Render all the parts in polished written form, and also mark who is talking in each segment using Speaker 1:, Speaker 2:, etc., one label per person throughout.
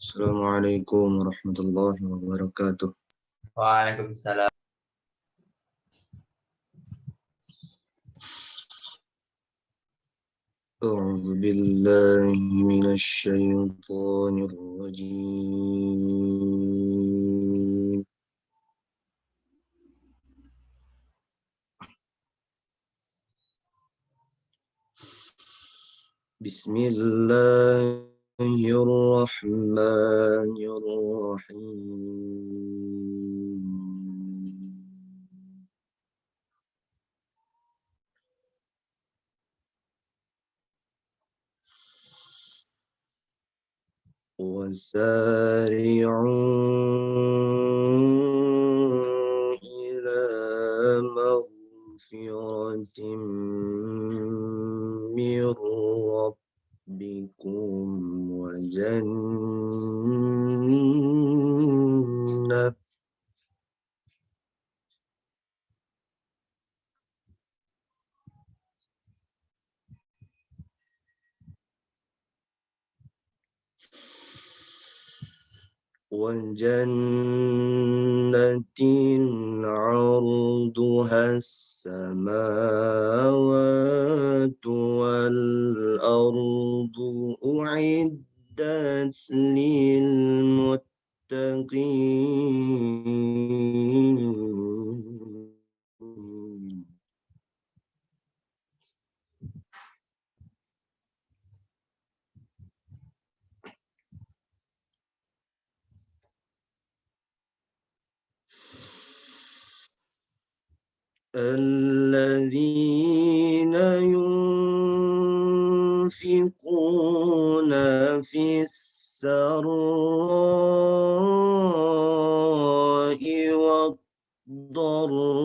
Speaker 1: Assalamualaikum warahmatullahi wabarakatuh.
Speaker 2: Waalaikumsalam.
Speaker 1: أعوذ بالله من الشيطان الرجيم. بسم الله الرحمن الرحيم. وسارعوا إلى مغفرة من ربكم وجنة عرضها السماوات والأرض أعدت للمتقين. الذين ينفقون في السراء والضراء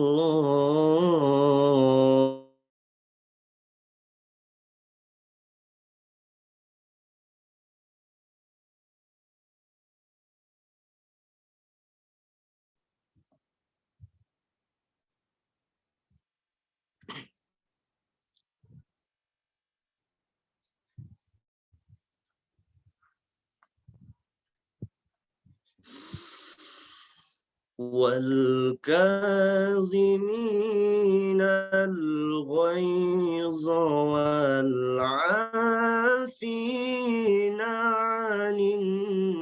Speaker 1: والكاظمين الغيظ والعافين عن الناس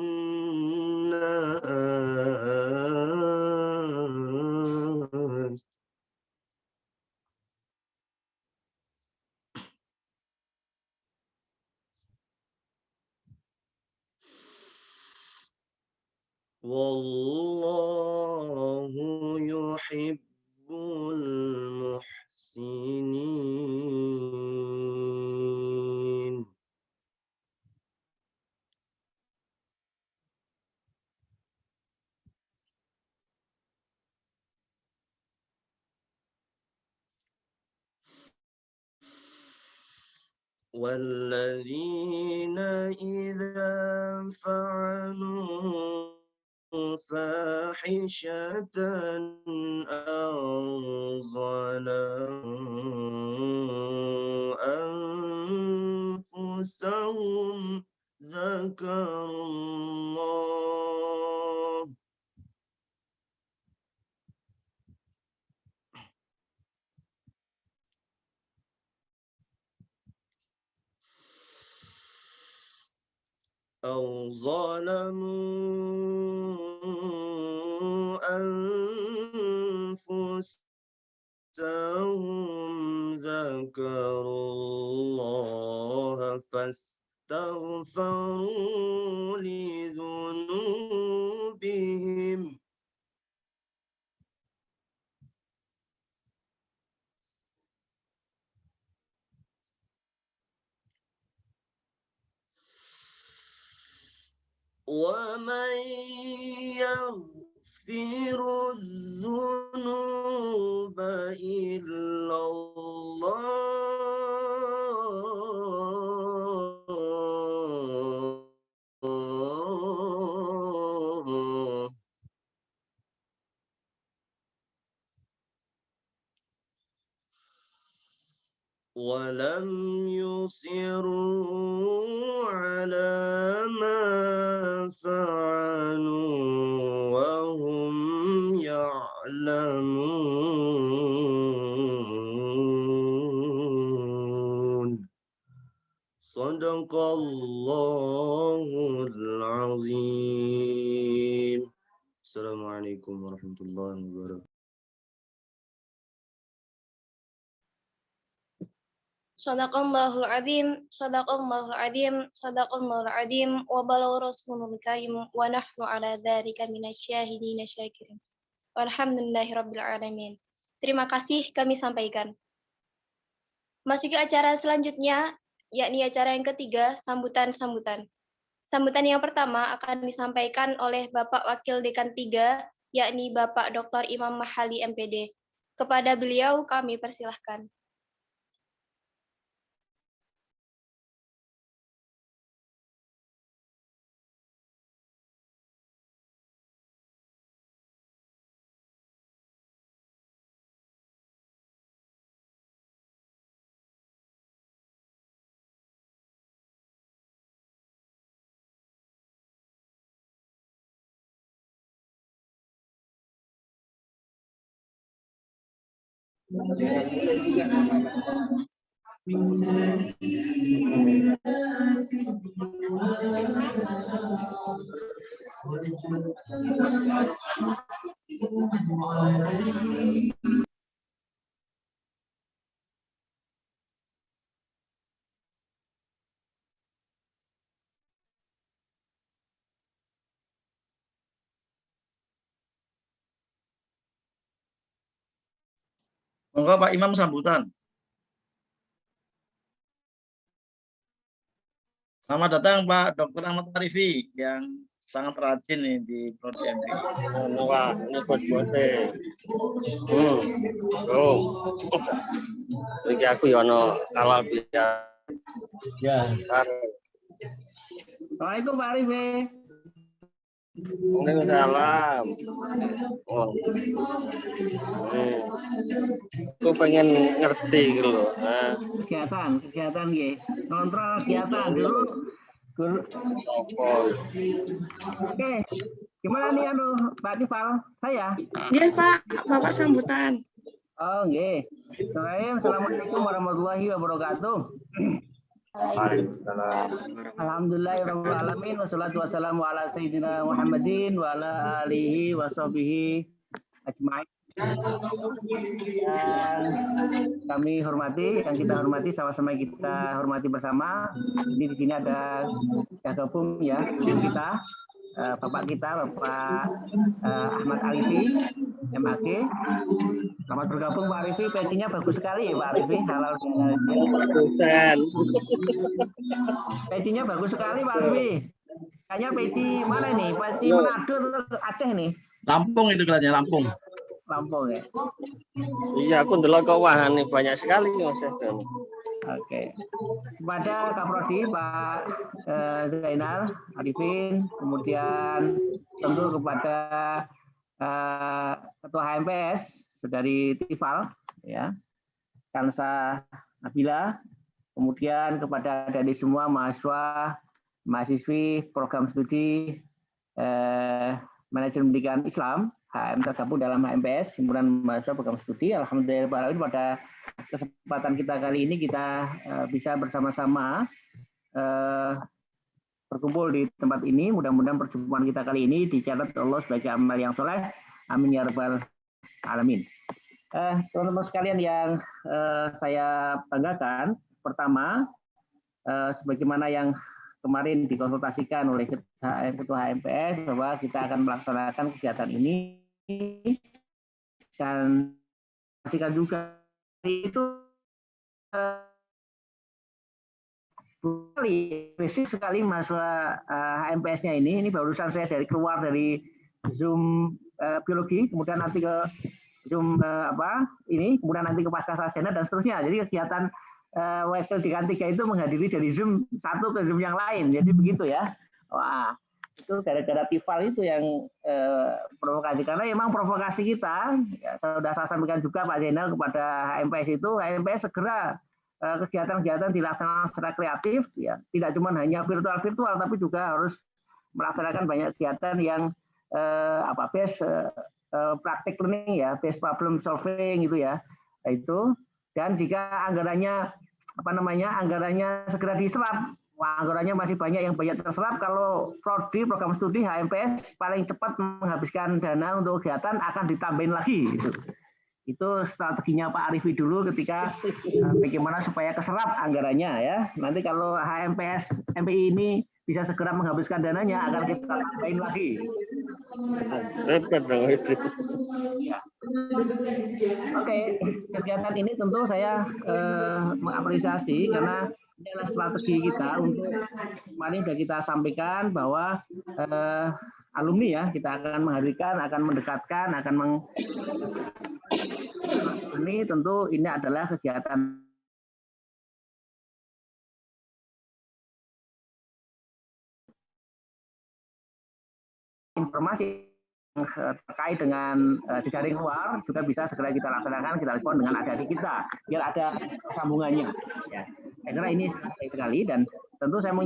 Speaker 1: والله يحب المحسنين. والذين إذا فعلوا فاحشة أو ظلموا أنفسهم ذكروا الله أو ظلموا أنفسهم ذكروا الله فاستغفروا لذنوبهم ومن يغفر الذنوب إلا الله ولم يصروا على ما فعلوا وهم يعلمون صدق الله العظيم. Assalamualaikum warahmatullahi wabarakatuh.
Speaker 3: Sadaqallahul azim, sadaqallahul azim, sadaqallahul azim, wa balagha rasulul karim, wa nahnu ala dzalika minasyahidin syakirin. Walhamdulillahirabbil alamin. Terima kasih kami sampaikan. Masuki acara selanjutnya, yakni acara yang ketiga, sambutan-sambutan. Sambutan yang pertama akan disampaikan oleh Bapak Wakil Dekan 3, yakni Bapak Dr. Imam Mahali MPD. Kepada beliau kami persilahkan.
Speaker 4: Monggo Pak Imam sambutan. Selamat datang Pak Dr. Ahmad Arifi yang sangat rajin nih di Prodi MP.
Speaker 5: Wah, ini bos-bose. Oh. Iki aku ya ono halal biar.
Speaker 4: Ya.
Speaker 6: Assalamualaikum Pak Arifi.
Speaker 5: Waalaikumsalam. Oh. Aku pengen ngerti gitu loh. Nah,
Speaker 6: Kegiatan nggih. Kontrol kegiatan dulu.
Speaker 5: oh.
Speaker 6: Oke. Gimana nih Pak Tifal? Saya?
Speaker 7: Iya Pak, Bapak sambutan.
Speaker 6: Oh, nggih. Assalamualaikum warahmatullahi wabarakatuh.
Speaker 5: Waalaikumsalam.
Speaker 6: Alhamdulillahirabbil alamin wassalatu wassalamu ala sayyidina Muhammadin wa ala alihi washabihi ajmain. Yang kami hormati, yang kita hormati sama-sama kita hormati bersama. Ini di sini ada yang gabung ya kita, Bapak kita, Bapak Ahmad Arifi, MAG. Selamat bergabung Pak Arifi, pecinya bagus sekali ya Pak Arifi, halal
Speaker 5: Dosen.
Speaker 6: pecinya bagus sekali Pak Arifi. Kayaknya peci mana nih? Peci Manado atau Aceh nih?
Speaker 4: Lampung itu kelihatannya Lampung.
Speaker 6: Lampung ya.
Speaker 5: Iya, aku ndelok kok wah nih banyak sekali Mas John.
Speaker 6: Oke. Kepada Kaprodi Pak Zainal Arifin, kemudian tentu kepada Ketua HMPS Saudari Tifal, ya, Kansa Nabila, kemudian kepada dari semua mahasiswa, mahasiswi program studi manajemen pendidikan Islam HM tergabung dalam HMPS, himpunan mahasiswa program studi. Alhamdulillah pada kesempatan kita kali ini kita bisa bersama-sama berkumpul di tempat ini. Mudah-mudahan perjumpaan kita kali ini dicatat Allah sebagai amal yang soleh. Amin ya rabbal alamin. Teman-teman sekalian yang saya banggakan, pertama, sebagaimana yang kemarin dikonsultasikan oleh Ketua HMPS bahwa kita akan melaksanakan kegiatan ini dan pastikan juga itu basic sekali mahasiswa HMPS-nya ini barusan saya keluar dari Zoom biologi, kemudian nanti ke Zoom kemudian nanti ke pasca sarjana dan seterusnya. Jadi kegiatan wakil dekan 3 itu menghadiri dari Zoom satu ke Zoom yang lain. Jadi begitu ya. Wah, itu gara-gara Tifal itu yang provokasi, karena memang provokasi kita ya, sudah saya sampaikan juga Pak Zainal kepada HMPS itu, HMPS segera kegiatan-kegiatan dilaksanakan secara kreatif ya, tidak cuma hanya virtual tapi juga harus melaksanakan banyak kegiatan yang praktik learning ya, based problem solving gitu ya. Itu dan jika anggarannya anggarannya segera diserap, anggarannya masih banyak yang banyak terserap, kalau prodi program studi HMPS paling cepat menghabiskan dana untuk kegiatan akan ditambahin lagi gitu. Itu strateginya Pak Arifi dulu ketika bagaimana supaya keserap anggarannya ya. Nanti kalau HMPS MPI ini bisa segera menghabiskan dananya akan kita tambahin lagi.
Speaker 5: Repot dong itu.
Speaker 6: Ya. Oke, kegiatan ini tentu saya mengapresiasi karena ini adalah strategi kita untuk kemarin sudah kita sampaikan bahwa alumni ya kita akan menghadirkan, akan mendekatkan, ini tentu ini adalah kegiatan informasi terkait dengan jejaring luar juga bisa segera kita laksanakan, kita respon dengan adik-adik kita biar ada sambungannya ya. Saya kira ini sekali dan tentu saya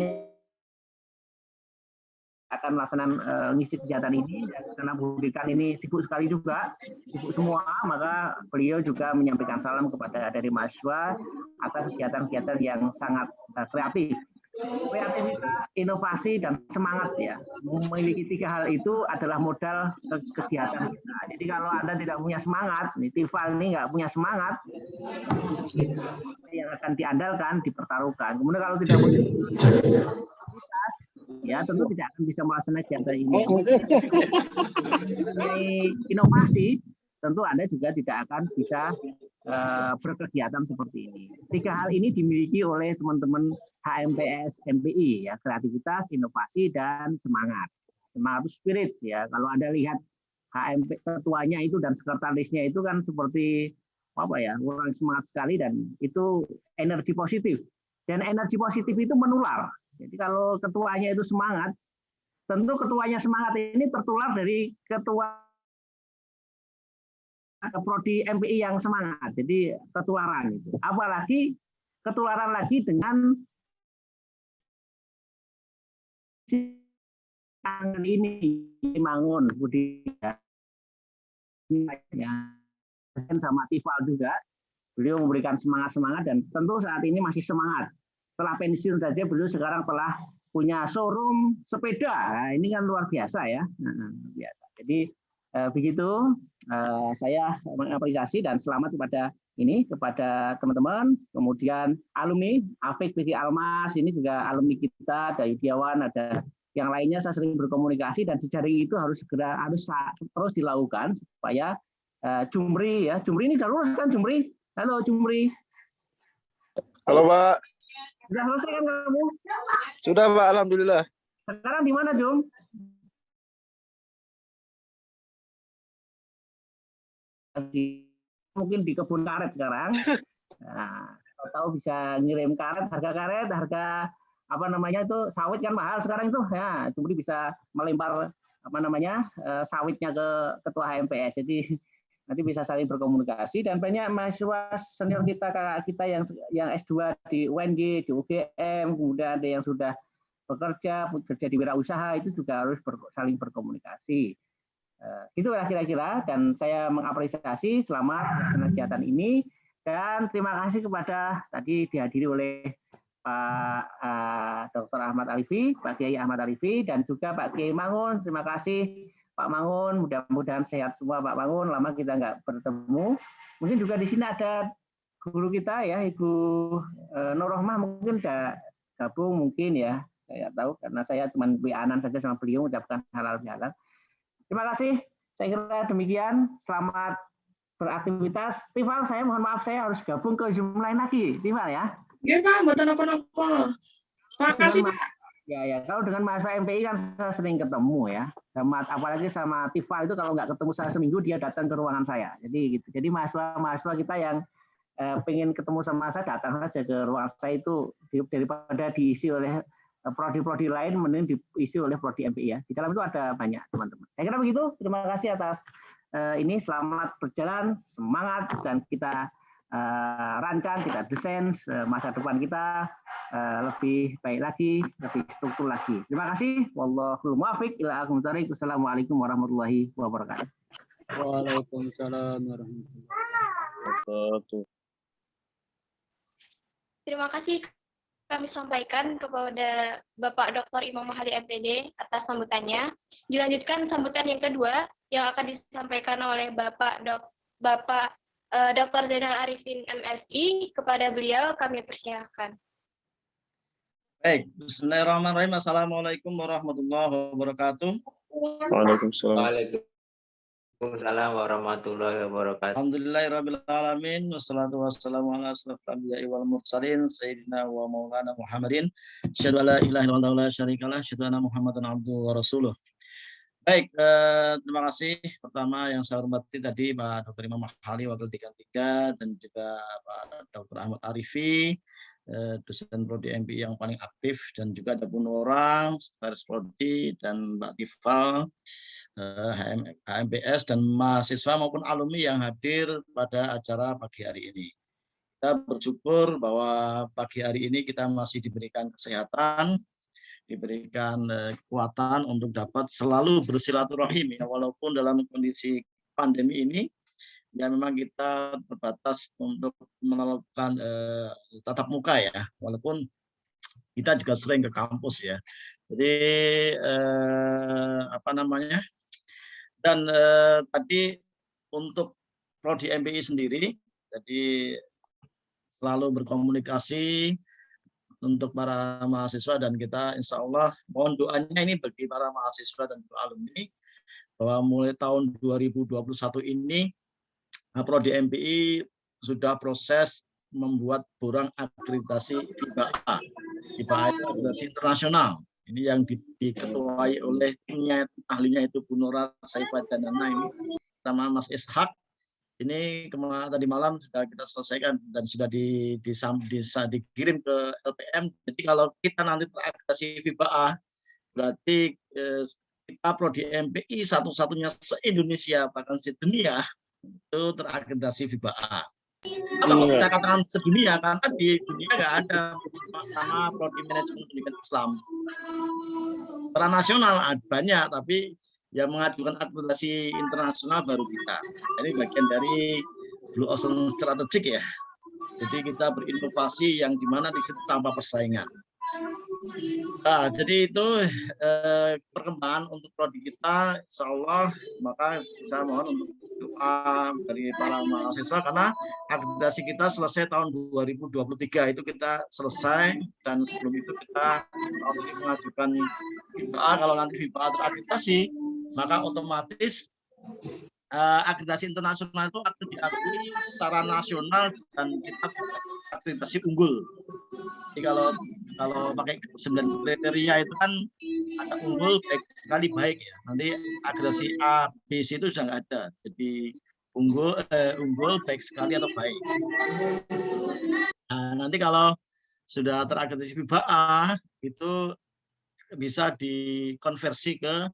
Speaker 6: akan melaksanakan ngisi kegiatan ini karena Bu Dekan ini sibuk sekali juga, sibuk semua, maka beliau juga menyampaikan salam kepada dari mahasiswa atas kegiatan-kegiatan yang sangat kreatif. Kreativitas, inovasi, dan semangat ya. Memiliki 3 hal itu adalah modal kegiatan kita. Jadi kalau Anda tidak punya semangat, nih Tifal ini nggak punya semangat, yang akan diandalkan, dipertaruhkan. Kemudian kalau tidak punya kreativitas, ya tentu tidak akan bisa melaksanakan kegiatan ini. Inovasi, tentu Anda juga tidak akan bisa berkegiatan seperti ini. 3 hal ini dimiliki oleh teman-teman HMPS MPI ya, kreativitas, inovasi, dan semangat. Semangat itu spirit ya. Kalau Anda lihat HMP ketuanya itu dan sekretarisnya itu kan seperti apa ya, orang semangat sekali dan itu energi positif. Dan energi positif itu menular. Jadi kalau ketuanya itu semangat, tentu ketuanya semangat ini tertular dari ketua prodi MPI yang semangat. Jadi ketularan itu. Apalagi ketularan lagi dengan ini Mangun Budi ya, sama Tifal juga beliau memberikan semangat dan tentu saat ini masih semangat. Setelah pensiun saja beliau sekarang telah punya showroom sepeda. Nah, ini kan luar biasa ya. Biasa. Jadi begitu saya mengapresiasi dan selamat kepada teman-teman, kemudian alumni Afik Piki Almas ini juga alumni kita, ada Yudiawan, ada yang lainnya. Saya sering berkomunikasi dan jejaring itu harus terus dilakukan supaya Jumri ya, Jumri ini sudah lulus kan Jumri? Halo Jumri.
Speaker 8: Halo Pak.
Speaker 6: Sudah selesai kan kamu?
Speaker 8: Sudah Pak, alhamdulillah.
Speaker 6: Sekarang di mana Jum? Mungkin di kebun karet sekarang. Nah, tahu bisa ngirim karet, harga apa namanya itu sawit kan mahal sekarang itu. Ya, Jumri bisa melempar apa namanya sawitnya ke ketua HMPS. Jadi nanti bisa saling berkomunikasi dan banyak mahasiswa senior kita, kakak kita yang S2 di UNG, di UGM, kemudian ada yang sudah bekerja di wirausaha itu juga harus saling berkomunikasi. Itulah kira-kira dan saya mengapresiasi selama kegiatan ini dan terima kasih kepada tadi dihadiri oleh Pak Dr. Ahmad Arifi, Pak Kiai Ahmad Arifi dan juga Pak Kiai Mangun. Terima kasih Pak Mangun, mudah-mudahan sehat semua Pak Mangun, lama kita nggak bertemu. Mungkin juga di sini ada guru kita ya, Ibu Nurrohmah mungkin sudah gabung mungkin ya, saya tahu karena saya cuma WA-an saja sama beliau mengucapkan halal bihalal. Terima kasih, saya kira demikian. Selamat beraktivitas. Tifal, saya mohon maaf saya harus gabung ke Zoom lain lagi, Tifal ya.
Speaker 7: Iya Pak, buatan apa-apa. Makasih Pak.
Speaker 6: Ya, kalau dengan mahasiswa MPI kan saya sering ketemu ya. Apalagi sama Tifal itu kalau nggak ketemu saya seminggu dia datang ke ruangan saya. Jadi gitu. Jadi mahasiswa kita yang pengen ketemu sama saya datang saja ke ruangan saya itu daripada diisi oleh prodi-prodi lain mending diisi oleh prodi MPI ya. Di dalam itu ada banyak teman-teman. Saya kira begitu. Terima kasih atas ini. Selamat berjalan, semangat dan kita rancang, kita desain masa depan kita lebih baik lagi, lebih struktur lagi. Terima kasih. Wallahul muwaffiq ila aqwamit thoriq. Wassalamualaikum warahmatullahi wabarakatuh.
Speaker 8: Waalaikumsalam warahmatullahi wabarakatuh.
Speaker 3: Terima kasih kami sampaikan kepada Bapak Dr. Imam Mahali MPD atas sambutannya. Dilanjutkan sambutan yang kedua yang akan disampaikan oleh Bapak Dr. Zainal Arifin MSI. Kepada beliau kami persilahkan.
Speaker 4: Baik, bismillahirrahmanirrahim. Assalamualaikum warahmatullahi wabarakatuh.
Speaker 8: Waalaikumsalam.
Speaker 2: Waalaikumsalam warahmatullahi wabarakatuh.
Speaker 4: Alhamdulillahirabbil alamin wassalatu wassalamu ala asyrofil anbiya'i wal mursalin sayyidina wa maulana Muhammadin asyhadu an la ilaha illallah wa la syarikalah asyhadu anna Muhammadan abduhu wa rasuluh. Baik, terima kasih. Pertama yang saya hormati tadi Pak Dr. Imam Mahali Wakil Dekan 3 dan juga Pak Dr. Ahmad Arifi, dosen prodi MPI yang paling aktif, dan juga ada Bu Norang, sekretaris prodi, dan Mbak Tifal, HMPS, dan mahasiswa maupun alumni yang hadir pada acara pagi hari ini. Kita bersyukur bahwa pagi hari ini kita masih diberikan kesehatan, diberikan kekuatan untuk dapat selalu bersilaturahim ya, walaupun dalam kondisi pandemi ini ya memang kita terbatas untuk melakukan tatap muka ya, walaupun kita juga sering ke kampus ya. Jadi dan tadi untuk prodi MPI sendiri, jadi selalu berkomunikasi untuk para mahasiswa, dan kita insya Allah mohon doanya ini bagi para mahasiswa dan alumni bahwa mulai tahun 2021 ini prodi MPI sudah proses membuat borang akreditasi FIBA A. FIBA A itu akreditasi internasional. Ini yang diketuai oleh timnya, ahlinya itu Bu Nora Saifat dan ini sama Mas Ishak. Ini tadi malam sudah kita selesaikan dan sudah dikirim ke LPM. Jadi kalau kita nanti terakreditasi FIBA A, berarti kita prodi MPI satu-satunya se-Indonesia bahkan sedunia itu terakreditasi FIBA A. Apa saya katakan sedunia karena di dunia nggak ada sama prodi manajemen pendidikan Islam. Secara nasional banyak, tapi yang mengajukan akreditasi internasional baru kita. Ini bagian dari Blue Ocean Strategic ya. Jadi kita berinovasi yang dimana di situ tanpa persaingan. Nah, jadi itu perkembangan untuk prodi kita, insya Allah. Maka saya mohon untuk doa dari para mahasiswa karena akreditasi kita selesai tahun 2023 itu kita selesai, dan sebelum itu kita mengajukan FIBA. Kalau nanti FIBA terakreditasi, maka otomatis akreditasi internasional itu akan diakui secara nasional dan kita akreditasi unggul. Jadi kalau pakai 9 kriteria itu kan ada unggul, baik sekali, baik ya. Nanti akreditasi A, B, C itu sudah nggak ada. Jadi unggul, baik sekali atau baik. Nah, nanti kalau sudah terakreditasi FIBA A itu bisa dikonversi ke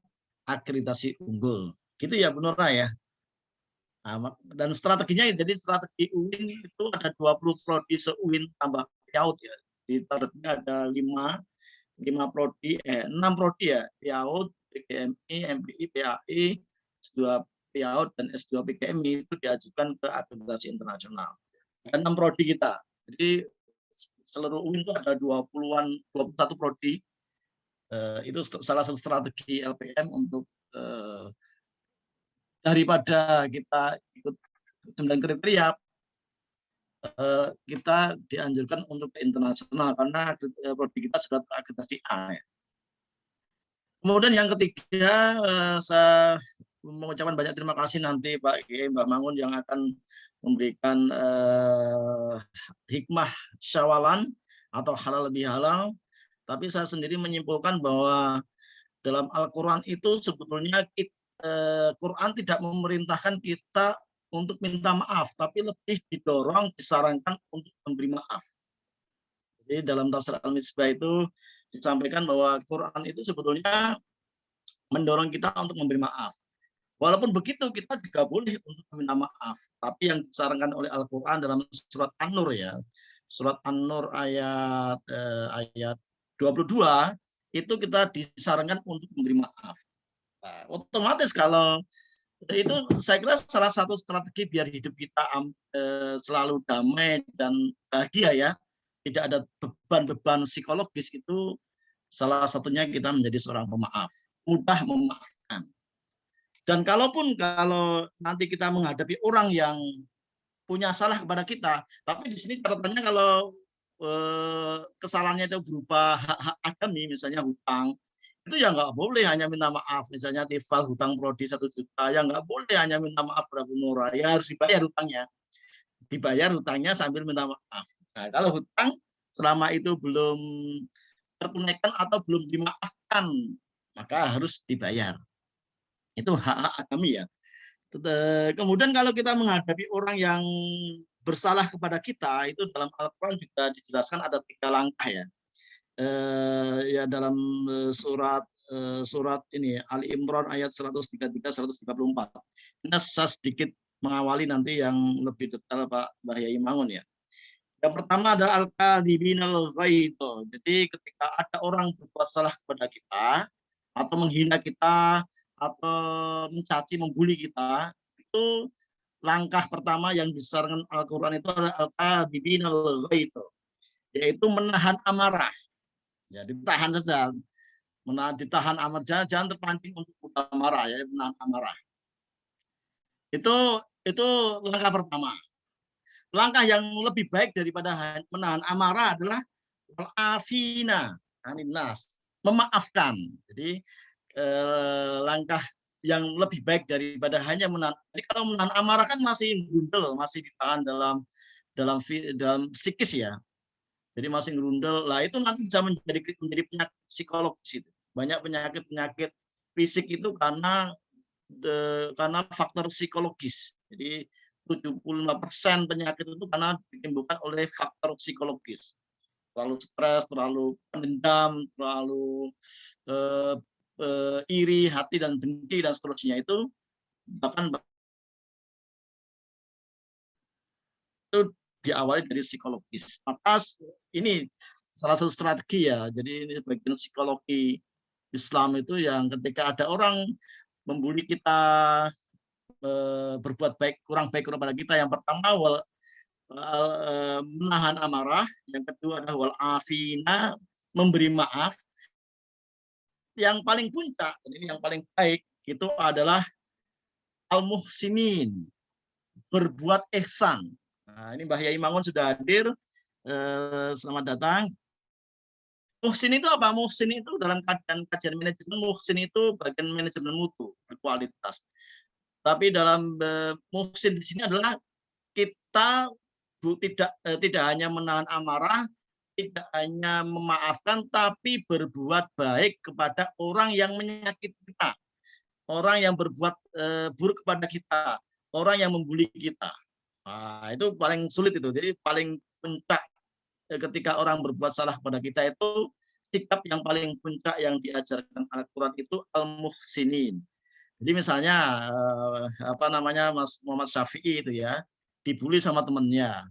Speaker 4: akreditasi unggul. Gitu ya Bu Nora ya. Nah, dan strateginya jadi strategi UIN itu ada 20 prodi se-UIN tambah PIAUD ya. Di targetnya ada 6 prodi ya, PIAUD, PGMI, MPI, PAI, S2 PIAUD dan S2 PGMI itu diajukan ke akreditasi internasional. Dan 6 prodi kita. Jadi seluruh UIN itu ada 21 prodi. Itu salah satu strategi LPM untuk daripada kita ikut 9 kriteria, kita dianjurkan untuk ke internasional karena prodi kita sudah terakreditasi A. Ya. Kemudian yang ketiga, saya mengucapkan banyak terima kasih nanti Pak Kiai Mbak Mangun yang akan memberikan hikmah syawalan atau halal lebih halal. Tapi saya sendiri menyimpulkan bahwa dalam Al-Quran itu sebetulnya Quran tidak memerintahkan kita untuk minta maaf, tapi lebih didorong, disarankan untuk memberi maaf. Jadi dalam tafsir Al-Misbah itu disampaikan bahwa Quran itu sebetulnya mendorong kita untuk memberi maaf. Walaupun begitu kita juga boleh untuk meminta maaf. Tapi yang disarankan oleh Al-Quran dalam surat An-Nur ya, surat An-Nur ayat 22 itu kita disarankan untuk memberi maaf. Nah, otomatis kalau itu saya kira salah satu strategi biar hidup kita selalu damai dan bahagia ya. Tidak ada beban-beban psikologis, itu salah satunya kita menjadi seorang pemaaf, mudah memaafkan. Dan kalau nanti kita menghadapi orang yang punya salah kepada kita, tapi di sini catatannya kalau kesalahannya itu berupa hak-hak adami, misalnya hutang, itu ya nggak boleh hanya minta maaf. Misalnya tifal hutang prodi 1 juta, ya nggak boleh hanya minta maaf pada murah, ya harus dibayar hutangnya. Dibayar hutangnya sambil minta maaf. Nah, kalau hutang selama itu belum tertunaikan atau belum dimaafkan, maka harus dibayar. Itu hak kami ya. Kemudian kalau kita menghadapi orang yang bersalah kepada kita, itu dalam Al-Quran juga dijelaskan ada 3 langkah ya. Ya dalam surat ini Ali Imran ayat 133-134. Ini saya sedikit mengawali, nanti yang lebih detail Pak Yai Mangun ya. Yang pertama ada al-kadhibinal ghaidh. Jadi ketika ada orang berbuat salah kepada kita atau menghina kita atau mencaci, membuli kita, itu langkah pertama yang disarankan Al-Quran itu adalah al-kadhibinal ghaidh, yaitu menahan amarah. Ya, ditahan saja, ditahan amarah, jangan terpancing untuk marah ya, menahan amarah. Itu langkah pertama. Langkah yang lebih baik daripada menahan amarah adalah afina aninnas, memaafkan. Jadi langkah yang lebih baik daripada hanya menahan. Jadi kalau menahan amarah kan masih grundel, masih ditahan dalam psikis ya. Jadi masih grundel. Lah itu nanti bisa menjadi penyakit psikologis itu. Banyak penyakit fisik itu karena faktor psikologis. Jadi 75% penyakit itu karena ditimbulkan oleh faktor psikologis. Terlalu stres, terlalu pendendam, terlalu iri, hati dan dengki dan seterusnya, itu bahkan itu diawali dari psikologis. Maka ini salah satu strategi ya. Jadi ini bagian psikologi Islam itu, yang ketika ada orang membuli kita, berbuat kurang baik kepada kita, yang pertama menahan amarah, yang kedua adalah wal afina, memberi maaf, yang paling puncak, ini yang paling baik itu adalah al muhsinin, berbuat ihsan. Nah, ini Mbah Yai Mangun sudah hadir, selamat datang. Muhsin itu apa? Muhsin itu dalam kajian manajemen, muhsin itu bagian manajemen mutu berkualitas. Tapi dalam muhsin di sini adalah kita tidak hanya menahan amarah, tidak hanya memaafkan, tapi berbuat baik kepada orang yang menyakiti kita, orang yang berbuat buruk kepada kita, orang yang membuli kita. Nah, itu paling sulit itu. Jadi paling puncak ketika orang berbuat salah kepada kita, itu sikap yang paling puncak yang diajarkan Al-Quran itu al-muhsinin. Jadi misalnya Mas Muhammad Syafi'i itu ya, dibully sama temannya,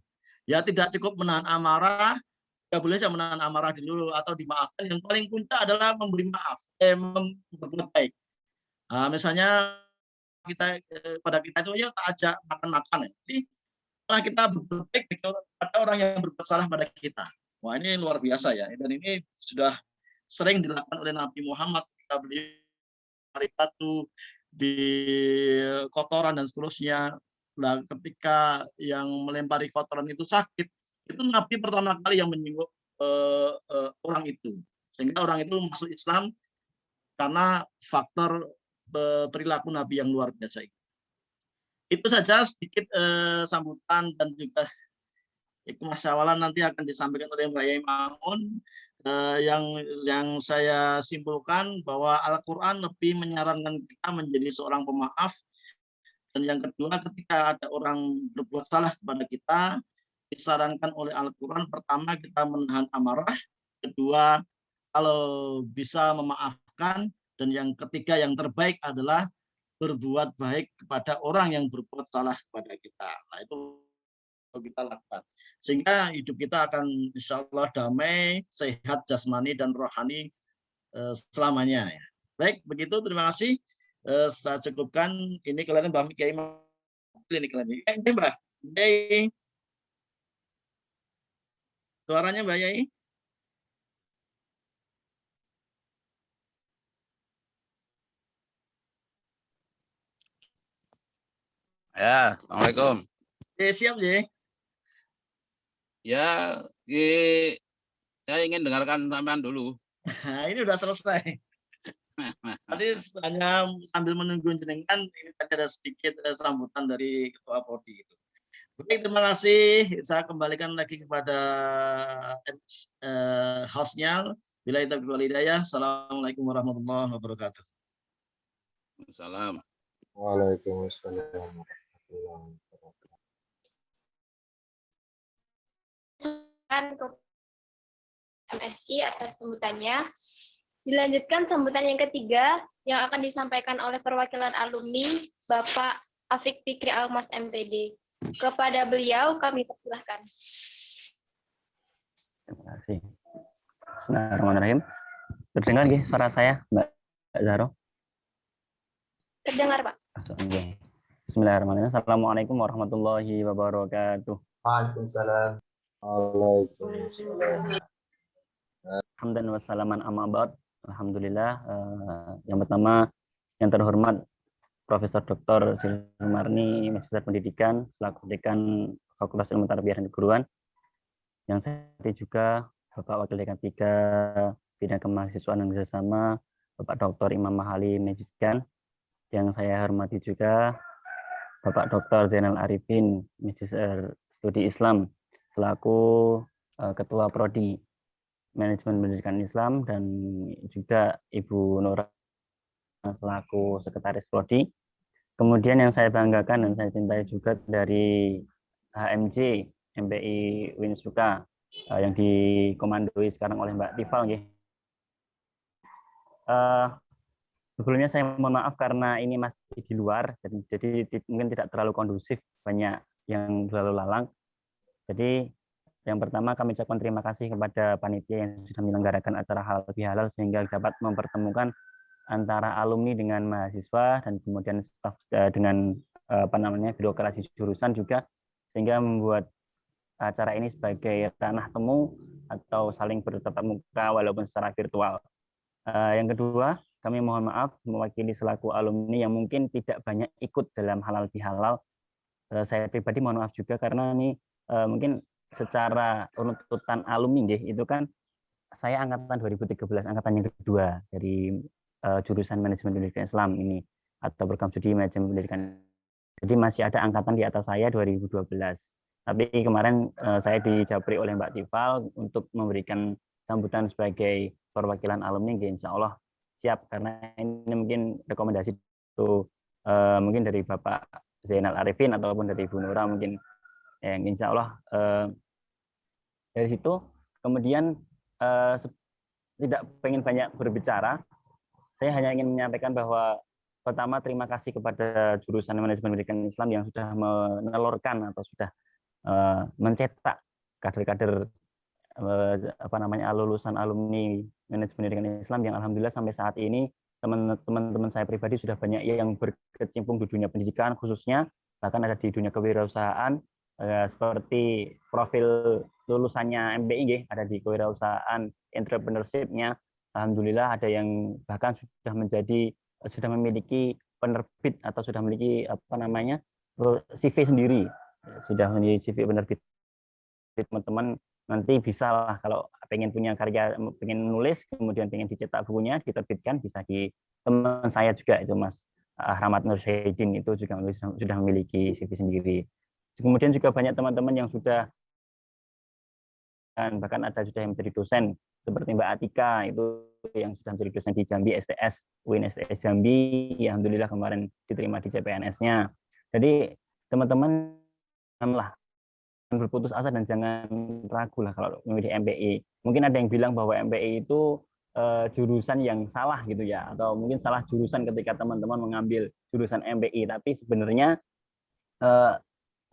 Speaker 4: ya tidak cukup menahan amarah, ya boleh saja menahan amarah dulu atau dimaafkan. Yang paling puncak adalah memberi maaf, berbuat baik. Nah, misalnya pada kita itu ya tak ajak makan-makan ya. Jadi setelah kita berbuat baik pada orang yang berbuat salah pada kita. Wah, ini luar biasa ya. Dan ini sudah sering dilakukan oleh Nabi Muhammad ketika beliau mencari batu di kotoran dan seterusnya. Nah, ketika yang melempari kotoran itu sakit, itu Nabi pertama kali yang menyinggung orang itu, sehingga orang itu masuk Islam karena faktor perilaku Nabi yang luar biasa itu. Itu saja sedikit sambutan dan juga hikmah syawalan nanti akan disampaikan oleh Mbak Yai Mangun. Yang saya simpulkan bahwa Al-Quran lebih menyarankan kita menjadi seorang pemaaf. Dan yang kedua, ketika ada orang berbuat salah kepada kita, disarankan oleh Al-Quran, pertama kita menahan amarah, kedua kalau bisa memaafkan, dan yang ketiga yang terbaik adalah berbuat baik kepada orang yang berbuat salah kepada kita. Nah, itu kita lakukan. Sehingga hidup kita akan insya Allah damai, sehat jasmani dan rohani selamanya. Ya. Baik, begitu. Terima kasih. Saya cukupkan. Ini kalian Mbak Kiai ini kalian. Mbak Yai. Suaranya Mbak Yai.
Speaker 9: Ya, Assalamualaikum.
Speaker 4: Siap ya.
Speaker 9: Ya, saya ingin dengarkan sampean dulu.
Speaker 4: Nah, ini udah selesai. Tadi hanya sambil menunggu jenengan, ini tadi ada sedikit sambutan dari Ketua Prodi itu. Baik, terima kasih. Saya kembalikan lagi kepada hostnya. Bila kita hidayah. Assalamualaikum warahmatullahi wabarakatuh.
Speaker 9: Salam.
Speaker 8: Waalaikumsalam warahmatullahi wabarakatuh.
Speaker 3: MSI atas sambutannya. Dilanjutkan sambutan yang ketiga yang akan disampaikan oleh perwakilan alumni Bapak Afiq Fikri Almas MPD. Kepada beliau kami persilahkan.
Speaker 5: Terima kasih. Bismillahirrahmanirrahim. Terdengar nggih suara saya, Mbak Zahro?
Speaker 3: Terdengar, Pak.
Speaker 5: Bismillahirrahmanirrahim. Assalamualaikum warahmatullahi wabarakatuh.
Speaker 8: Waalaikumsalam. Waalaikumsalam.
Speaker 5: Hamdan wa salaman amma ba'd. Alhamdulillah. Yang pertama, yang terhormat Profesor Dr. Marni, Magister Pendidikan, selaku Dekan Fakultas Ilmu Tarbiyah dan Keguruan. Yang saya juga Bapak Wakil Dekan 3 Bidang Kemahasiswaan dan Kerjasama, Bapak Dr. Imam Mahali Magister. Yang saya hormati juga Bapak Dr. Zainal Arifin, Magister Studi Islam, selaku Ketua Prodi Manajemen Pendidikan Islam, dan juga Ibu Nora selaku Sekretaris Prodi. Kemudian yang saya banggakan dan saya cintai juga dari HMJ MPI Winsuka yang dikomandoi sekarang oleh Mbak Tifal. Sebelumnya saya mohon maaf karena ini masih di luar, jadi mungkin tidak terlalu kondusif, banyak yang lalu lalang. Jadi yang pertama kami ucapkan terima kasih kepada panitia yang sudah menyelenggarakan acara halal bihalal sehingga dapat mempertemukan antara alumni dengan mahasiswa dan kemudian staf dengan birokrasi jurusan juga, sehingga membuat acara ini sebagai ranah temu atau saling bertatap muka walaupun secara virtual. Yang kedua, kami mohon maaf mewakili selaku alumni yang mungkin tidak banyak ikut dalam halal bihalal. Saya pribadi mohon maaf juga karena ini mungkin secara runtutan alumni itu kan saya angkatan 2013, angkatan yang kedua dari jurusan Manajemen Pendidikan Islam ini atau program studi Manajemen Pendidikan. Jadi masih ada angkatan di atas saya 2012. Tapi kemarin saya dijabri oleh Mbak Tifal untuk memberikan sambutan sebagai perwakilan alumni, insya Allah siap, karena ini mungkin rekomendasi itu mungkin dari Bapak Zainal Arifin ataupun dari Ibu Nura mungkin, yang insya Allah dari situ. Kemudian tidak pengen banyak berbicara, saya hanya ingin menyampaikan bahwa pertama terima kasih kepada jurusan Manajemen Pendidikan Islam yang sudah menelurkan atau sudah mencetak kader-kader lulusan alumni Manajemen Pendidikan Islam yang alhamdulillah sampai saat ini teman-teman saya pribadi sudah banyak yang berkecimpung di dunia pendidikan, khususnya bahkan ada di dunia kewirausahaan, seperti profil lulusannya MPI ada di kewirausahaan entrepreneurship-nya. Alhamdulillah ada yang bahkan sudah memiliki penerbit atau sudah memiliki CV sendiri, sudah memiliki CV penerbit. Teman-teman nanti bisa lah kalau pengen punya karya, pengen nulis, kemudian pengen dicetak bukunya, diterbitkan, bisa di teman saya juga itu Mas Ahmad Nur Syahidin, itu juga sudah memiliki CV sendiri. Kemudian juga banyak teman-teman yang sudah, dan bahkan ada sudah yang menjadi dosen seperti Mbak Atika itu yang sudah menjadi dosen di Jambi STS, UIN STS Jambi, ya alhamdulillah kemarin diterima di CPNS-nya. Jadi teman-teman lah berputus asa dan jangan ragu lah kalau memilih MPI. Mungkin ada yang bilang bahwa MPI itu jurusan yang salah gitu ya, atau mungkin salah jurusan ketika teman-teman mengambil jurusan MPI, tapi sebenarnya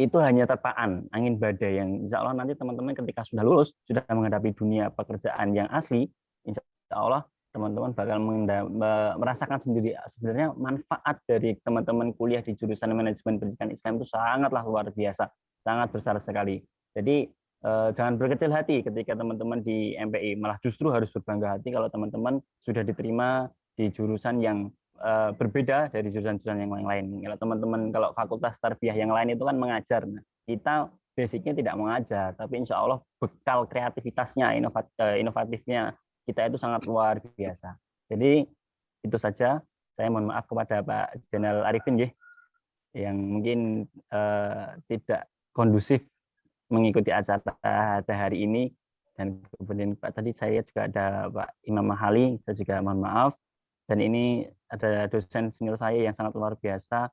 Speaker 5: itu hanya terpaan angin badai yang insya Allah nanti teman-teman ketika sudah lulus, sudah menghadapi dunia pekerjaan yang asli, insya Allah teman-teman bakal merasakan sendiri sebenarnya manfaat dari teman-teman kuliah di jurusan manajemen pendidikan Islam itu sangatlah luar biasa, sangat besar sekali. Jadi jangan berkecil hati ketika teman-teman di MPI, malah justru harus berbangga hati kalau teman-teman sudah diterima di jurusan yang berbeda dari jurusan-jurusan yang lain. Kalau teman-teman kalau fakultas tarbiyah yang lain itu kan mengajar, nah, kita basicnya tidak mengajar, tapi insya Allah bekal kreativitasnya, inovatifnya kita itu sangat luar biasa. Jadi itu saja. Saya mohon maaf kepada Pak Zainal Arifin yang mungkin tidak kondusif mengikuti acara hari ini, dan kemudian Pak tadi saya juga ada Pak Imam Mahali, saya juga mohon maaf, dan ini ada dosen senior saya yang sangat luar biasa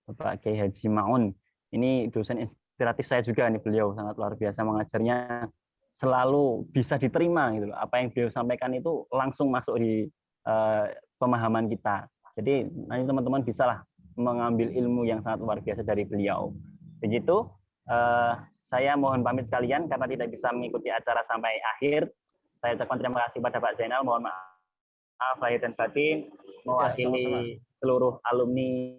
Speaker 5: Bapak Kiai Haji Maun, ini dosen inspiratif saya juga nih, beliau sangat luar biasa mengajarnya, selalu bisa diterima gitu loh. Apa yang beliau sampaikan itu langsung masuk di pemahaman kita, jadi nanti teman-teman bisalah mengambil ilmu yang sangat luar biasa dari beliau. Begitu. Saya mohon pamit sekalian karena tidak bisa mengikuti acara sampai akhir. Saya ucapkan terima kasih pada Pak Zainal. Mohon maaf lahir dan batin mewakili seluruh alumni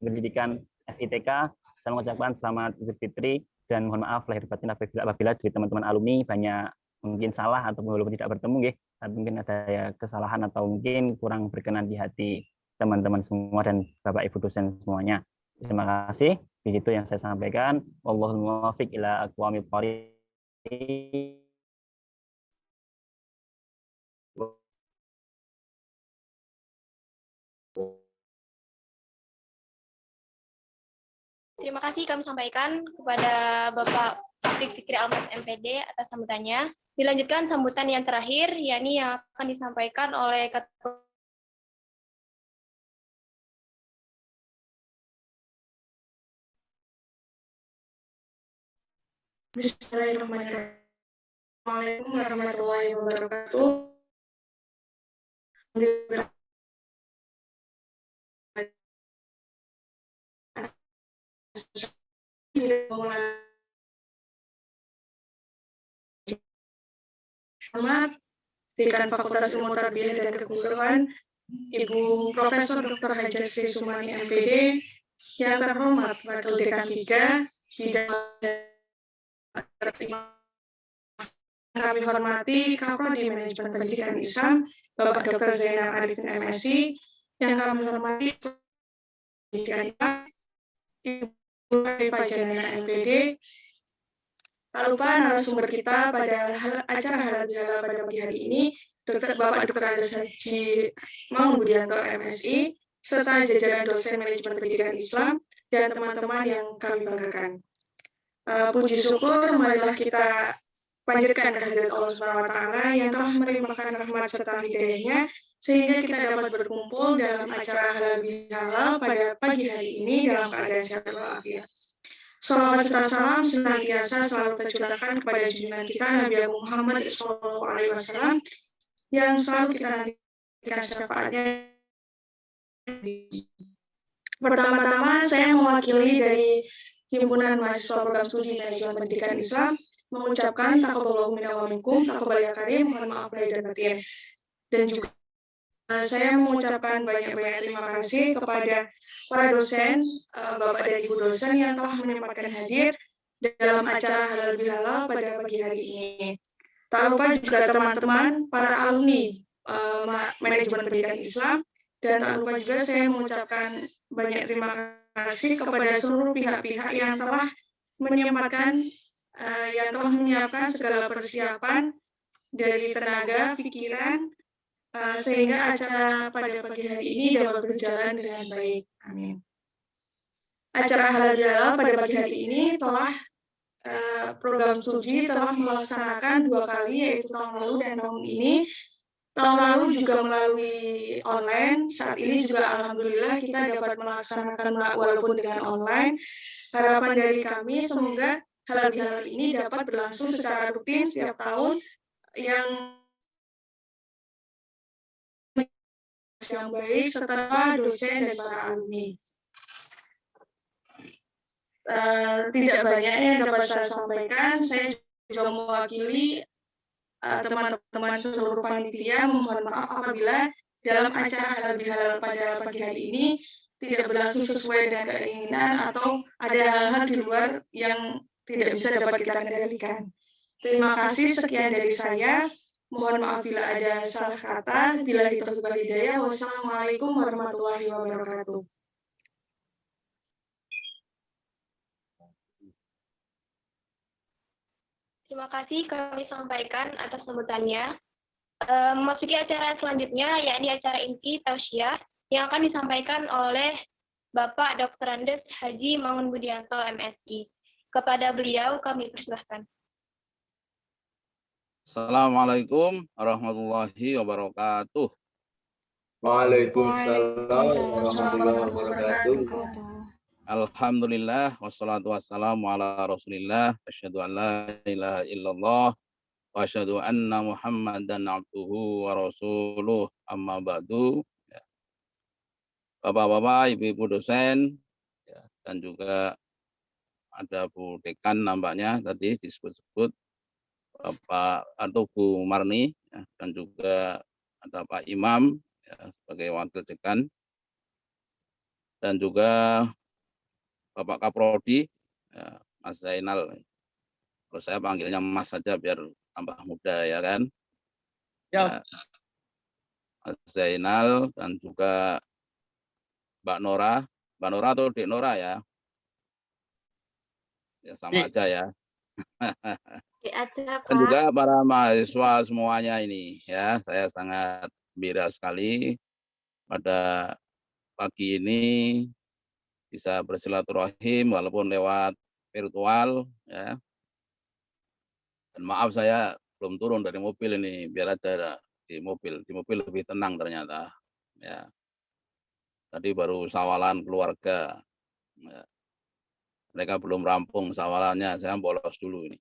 Speaker 5: pendidikan FITK. Saya mengucapkan selamat Idul Fitri dan mohon maaf lahir batin apabila dari teman-teman alumni banyak mungkin salah atau walaupun tidak bertemu, tapi mungkin ada kesalahan atau mungkin kurang berkenan di hati teman-teman semua dan Bapak Ibu dosen semuanya. Terima kasih. Begitu yang saya sampaikan. Wallahul muwaffiq ila aqwamit thoriq.
Speaker 3: Terima kasih kami sampaikan kepada Bapak Taufik Fikri Almas MPD atas sambutannya. Dilanjutkan sambutan yang terakhir, yakni yang akan disampaikan oleh Ketua
Speaker 7: Bismillahirrahmanirrahim. Assalamualaikum warahmatullahi wabarakatuh. Hormat Dekan Fakultas Ilmu Tarbiyah dan Keguruan, Ibu Profesor Dr. Haja Sri Sumani MPD, yang terhormat Wakil Dekan 3, Bidang kami hormati Kaprodi Manajemen Pendidikan Islam, Bapak Dr. Zainal Arifin MSI, yang kami hormati Pendidikan Islam, Ibu Rifai Janana MPD. Tak lupa narasumber kita pada acara halal bihalal pada pagi hari ini, Bapak Dr. Haji Maun Budianto MSI, serta jajaran dosen manajemen pendidikan Islam dan teman-teman yang kami banggakan. Puji syukur, marilah kita panjatkan kehadirat Allah SWT yang telah melimpahkan rahmat serta hidayahnya, sehingga kita dapat berkumpul dalam acara halal bihalal pada pagi hari ini dalam keadaan sehat walafiat. Salawat serta salam senantiasa selalu tercurahkan kepada junjungan kita Nabi Muhammad SAW yang selalu kita nantikan syafaatnya. Pertama-tama saya mewakili dari Himpunan Mahasiswa Program Studi Manajemen Pendidikan Islam mengucapkan taqabbalallahu minna wa minkum, taqabbal ya karim, mohon maaf lahir dan batin. Dan juga saya mengucapkan banyak-banyak terima kasih kepada para dosen, Bapak dan Ibu dosen yang telah menyempatkan hadir dalam acara halal bihalal pada pagi hari ini. Tak lupa juga teman-teman para alumni manajemen pendidikan Islam, dan tak lupa juga saya mengucapkan banyak terima kasih kepada seluruh pihak-pihak yang telah menyempatkan, yang telah menyiapkan segala persiapan dari tenaga, pikiran, sehingga acara pada pagi hari ini dapat berjalan dengan baik. Amin. Acara halal bihalal pada pagi hari ini telah program studi telah melaksanakan 2 kali, yaitu tahun lalu dan tahun ini. Tahun lalu juga melalui online, saat ini juga alhamdulillah kita dapat melaksanakan walaupun dengan online. Harapan dari kami semoga halal bihalal ini dapat berlangsung secara rutin setiap tahun yang baik serta dosen dan para alumni. Tidak banyak yang dapat saya sampaikan. Saya juga mewakili teman-teman seluruh panitia. Mohon maaf apabila dalam acara halal bihalal pada pagi hari ini tidak berlangsung sesuai dengan keinginan atau ada hal-hal di luar yang tidak bisa dapat kita kendalikan. Terima kasih, sekian dari saya. Mohon maaf bila ada salah kata. Billahi taufiq wal hidayah. Wassalamualaikum warahmatullahi wabarakatuh.
Speaker 3: Terima kasih kami sampaikan atas sambutannya. Memasuki acara selanjutnya, yakni acara inti tausiah yang akan disampaikan oleh Bapak Dr. Andes Haji Mangun Budianto, MSI. Kepada beliau kami persilahkan.
Speaker 9: Assalamualaikum warahmatullahi wabarakatuh.
Speaker 1: Waalaikumsalam warahmatullahi wabarakatuh.
Speaker 9: Alhamdulillah wassalatu wassalamu ala Rasulillah. Asyhadu an la ilaha illallah wa asyhadu anna Muhammadan abduhu wa rasuluh. Amma ba'du. Bapak-bapak, ibu-ibu dosen, ya, dan juga ada Bu Dekan nampaknya tadi disebut-sebut, Bapak atau Bu Marni, ya, dan juga ada Pak Imam ya, sebagai wakil dekan, dan juga Bapak Kaprodi, ya, Mas Zainal. Kalau saya panggilnya Mas saja biar tambah muda ya kan. Ya, Mas Zainal dan juga Mbak Nora atau Dek Nora ya. Ya sama aja ya. Dan juga para mahasiswa semuanya ini ya, saya sangat gembira sekali pada pagi ini bisa bersilaturahim walaupun lewat virtual ya. Dan maaf saya belum turun dari mobil ini, biar aja di mobil lebih tenang ternyata ya. Tadi baru sawalan keluarga ya. Mereka belum rampung sawalannya, saya bolos dulu ini.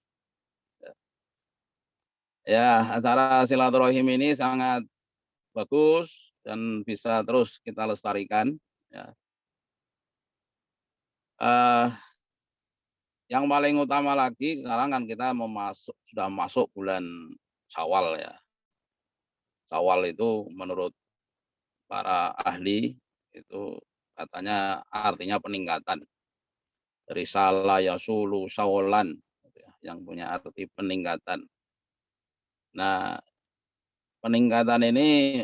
Speaker 9: Ya, acara silaturahim ini sangat bagus dan bisa terus kita lestarikan. Ya. Yang paling utama lagi sekarang kan kita sudah masuk bulan Syawal ya. Syawal itu menurut para ahli itu katanya artinya peningkatan. Dari salah yasulu sawalan yang punya arti peningkatan. Nah, peningkatan ini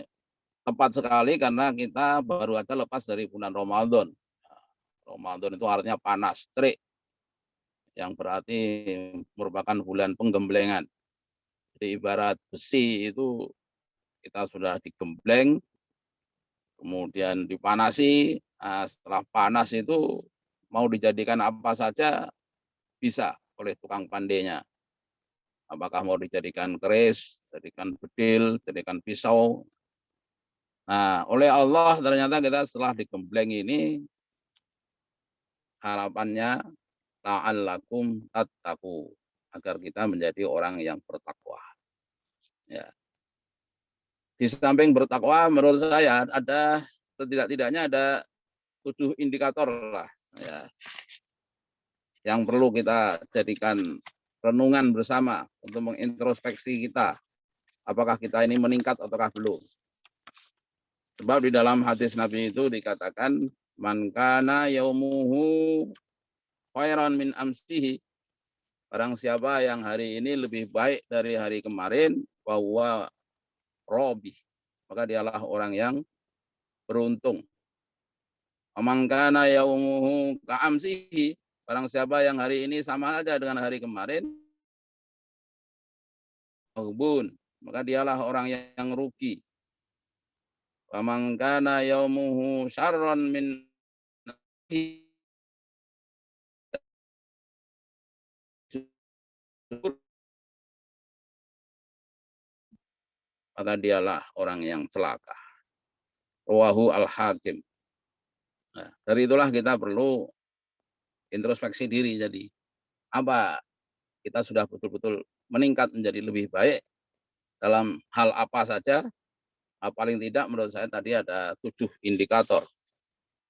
Speaker 9: tepat sekali karena kita baru aja lepas dari bulan Ramadan. Ramadan itu artinya panas, terik, yang berarti merupakan bulan penggemblengan. Jadi ibarat besi itu kita sudah digembleng, kemudian dipanasi. Nah, setelah panas itu mau dijadikan apa saja bisa oleh tukang pandainya. Apakah mau dijadikan keris, jadikan bedil, jadikan pisau. Nah, oleh Allah ternyata kita setelah digembleng ini harapannya ta'allakum tattaqu, agar kita menjadi orang yang bertakwa. Ya. Di samping bertakwa menurut saya ada setidak-tidaknya ada 7 indikator lah ya, yang perlu kita jadikan renungan bersama untuk mengintrospeksi kita. Apakah kita ini meningkat ataukah belum? Sebab di dalam hadis Nabi itu dikatakan man kana yaumuhu khairan min amsihi, barang siapa yang hari ini lebih baik dari hari kemarin, bahwa robi, maka dialah orang yang beruntung. Man kana yaumuhu ka'amsihi, barang siapa yang hari ini sama saja dengan hari kemarin, maka dialah orang yang rugi. Wa man kana yaumuhu syarran min maka dialah orang yang celaka. Rawahu al-Hakim. Nah, dari itulah kita perlu introspeksi diri. Jadi apa kita sudah betul-betul meningkat menjadi lebih baik dalam hal apa saja, paling tidak menurut saya tadi ada 7 indikator.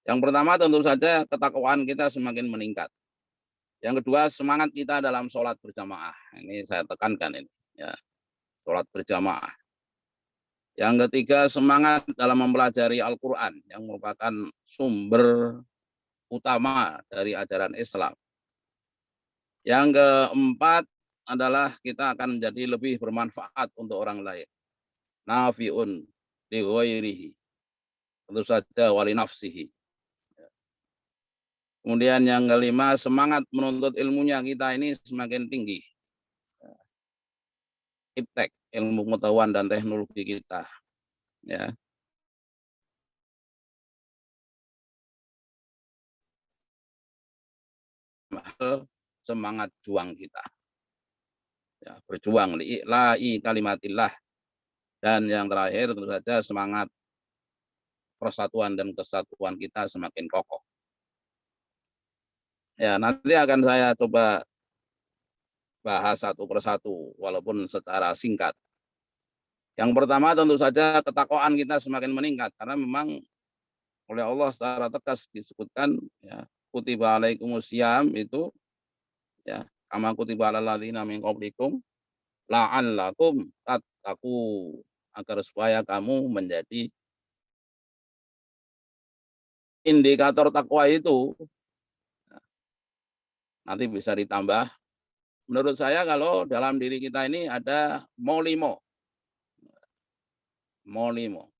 Speaker 9: Yang pertama tentu saja ketakwaan kita semakin meningkat. Yang kedua semangat kita dalam sholat berjamaah. Ini saya tekankan ini, ya, sholat berjamaah. Yang ketiga semangat dalam mempelajari Al-Quran yang merupakan sumber utama dari ajaran Islam. Yang keempat adalah kita akan menjadi lebih bermanfaat untuk orang lain. Nafi'un li ghairihi. Tentu saja wali nafsihi. Kemudian yang kelima, semangat menuntut ilmunya kita ini semakin tinggi. Iptek, ilmu pengetahuan dan teknologi kita. Ya. Semangat juang kita. Ya, berjuang li'ila'i kalimatillah. Dan yang terakhir tentu saja semangat persatuan dan kesatuan kita semakin kokoh. Ya, nanti akan saya coba bahas satu persatu walaupun secara singkat. Yang pertama tentu saja ketakwaan kita semakin meningkat karena memang oleh Allah secara tegas disebutkan ya, kutiba alaikumusiyam itu ya, kama kutiba alal ladzina min qablikum la'allakum tattaqu, agar supaya kamu menjadi indikator takwa itu nanti bisa ditambah. Menurut saya kalau dalam diri kita ini ada mau 5.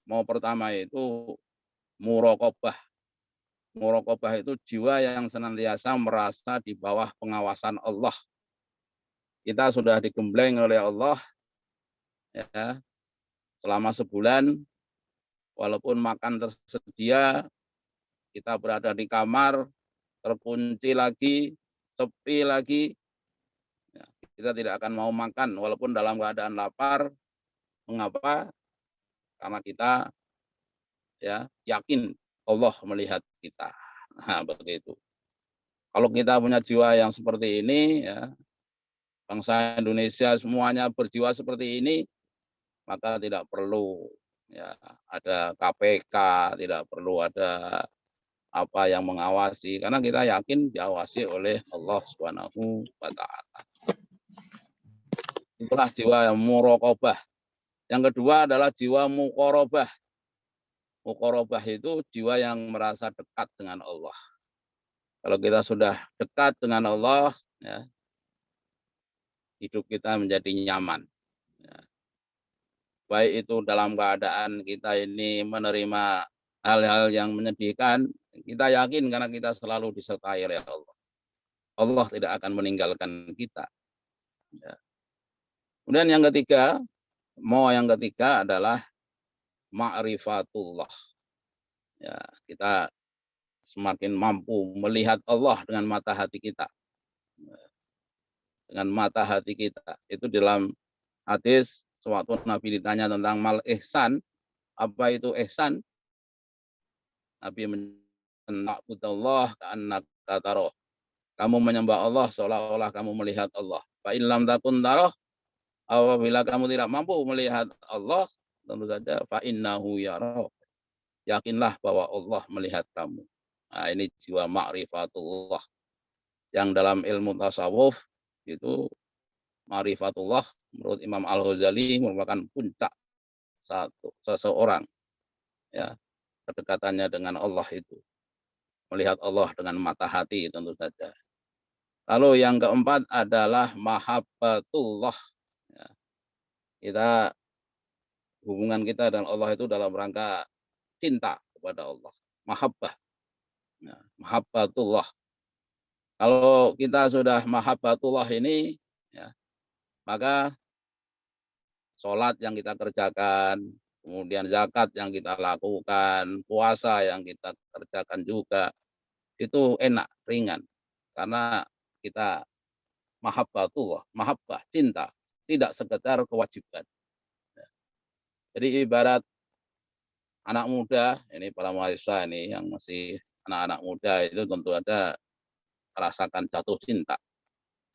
Speaker 9: Mau pertama itu muraqabah. Muraqabah itu jiwa yang senantiasa merasa di bawah pengawasan Allah. Kita sudah digembleng oleh Allah ya, selama sebulan, walaupun makan tersedia, kita berada di kamar, terkunci lagi, sepi lagi, ya, kita tidak akan mau makan walaupun dalam keadaan lapar. Mengapa? Karena kita ya yakin Allah melihat kita. Nah, begitu. Kalau kita punya jiwa yang seperti ini, ya, bangsa Indonesia semuanya berjiwa seperti ini, maka tidak perlu ya ada KPK, tidak perlu ada apa yang mengawasi, karena kita yakin diawasi oleh Allah Subhanahu wa Ta'ala. Itulah jiwa yang muraqabah. Yang kedua adalah jiwa muqarabah. Muqarabah itu jiwa yang merasa dekat dengan Allah. Kalau kita sudah dekat dengan Allah, ya, hidup kita menjadi nyaman. Ya. Baik itu dalam keadaan kita ini menerima hal-hal yang menyedihkan, kita yakin karena kita selalu disertai oleh Allah. Allah tidak akan meninggalkan kita. Ya. Kemudian yang ketiga adalah ma'rifatullah. Ya, kita semakin mampu melihat Allah dengan mata hati kita. Dengan mata hati kita. Itu dalam hadis sewaktu Nabi ditanya tentang mal ihsan, apa itu ihsan? Nabi menyebutullah ka'annaka tarah. Kamu menyembah Allah seolah-olah kamu melihat Allah. Fa illam takun tarah, apabila kamu tidak mampu melihat Allah, tentu saja fa innahu yarah. Yakinlah bahwa Allah melihat kamu. Nah, ini jiwa ma'rifatullah. Yang dalam ilmu tasawuf itu ma'rifatullah menurut Imam Al-Ghazali merupakan puncak seseorang ya, kedekatannya dengan Allah itu. Melihat Allah dengan mata hati tentu saja. Lalu yang keempat adalah mahabbatullah. Ya. Kita hubungan kita dengan Allah itu dalam rangka cinta kepada Allah, mahabbah. Ya, mahabbatullah. Kalau kita sudah mahabbatullah ini, ya, maka sholat yang kita kerjakan, kemudian zakat yang kita lakukan, puasa yang kita kerjakan juga, itu enak, ringan. Karena kita mahabbatullah, mahabbah, cinta, tidak sekedar kewajiban. Jadi ibarat anak muda, ini para mahasiswa ini yang masih anak-anak muda itu tentu saja merasakan jatuh cinta.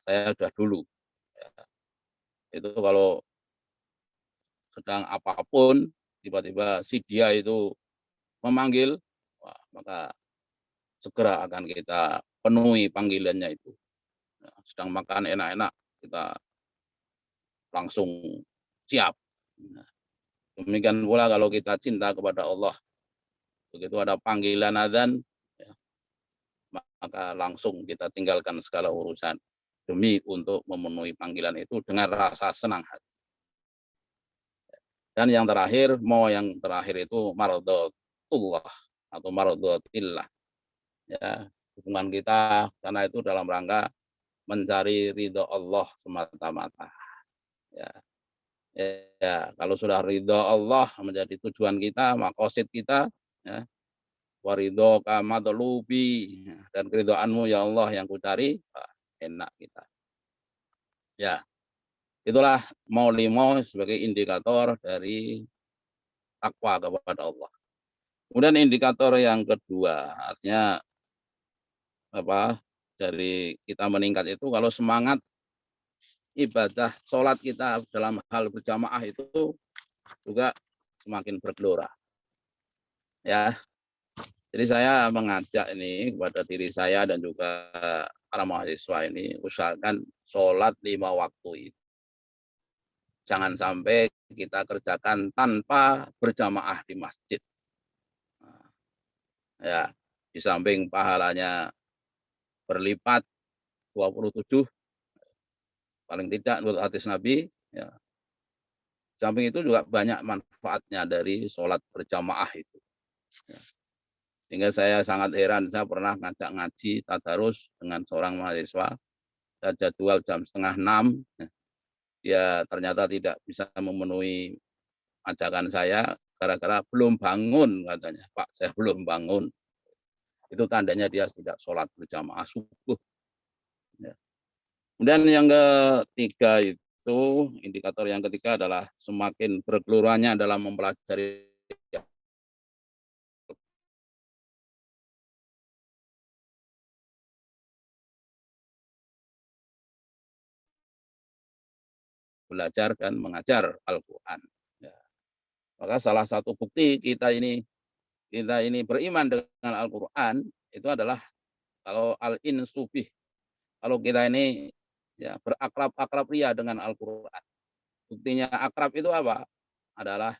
Speaker 9: Saya sudah dulu. Ya. Itu kalau sedang apapun, tiba-tiba si dia itu memanggil, wah, maka segera akan kita penuhi panggilannya itu. Sedang makan enak-enak, kita langsung siap. Nah, demikian pula kalau kita cinta kepada Allah, begitu ada panggilan azan, ya, maka langsung kita tinggalkan segala urusan demi untuk memenuhi panggilan itu dengan rasa senang hati. Dan yang terakhir itu mardhatullah atau mardhatillah. Ya, hubungan kita karena itu dalam rangka mencari ridho Allah semata-mata. Ya, kalau sudah ridho Allah menjadi tujuan kita, maqasid kita, ya, waridhoka madlubi, dan keridhoanmu ya Allah yang kucari, enak kita. Ya, itulah mau sebagai indikator dari takwa kepada Allah. Kemudian indikator yang kedua, artinya dari kita meningkat itu kalau semangat ibadah sholat kita dalam hal berjamaah itu juga semakin bergelora. Ya, jadi saya mengajak ini kepada diri saya dan juga para mahasiswa ini, usahakan sholat 5 waktu itu. Jangan sampai kita kerjakan tanpa berjamaah di masjid. Ya, di samping pahalanya berlipat 27, paling tidak menurut hadis Nabi, ya. Samping itu juga banyak manfaatnya dari sholat berjamaah itu. Ya. Sehingga saya sangat heran, saya pernah ngajak ngaji tadarus dengan seorang mahasiswa, saya jadwal jam 5:30, dia ternyata tidak bisa memenuhi ajakan saya gara-gara belum bangun katanya. Pak, saya belum bangun. Itu tandanya dia tidak sholat berjamaah subuh. Ya. Kemudian yang ketiga itu, indikator yang ketiga adalah semakin bergeloranya dalam mempelajari belajar dan mengajar Al-Quran. Ya. Maka salah satu bukti kita ini beriman dengan Al-Quran itu adalah kalau al-insubih, kalau kita ini ya berakrab ria dengan Al-Quran. Buktinya akrab itu apa? Adalah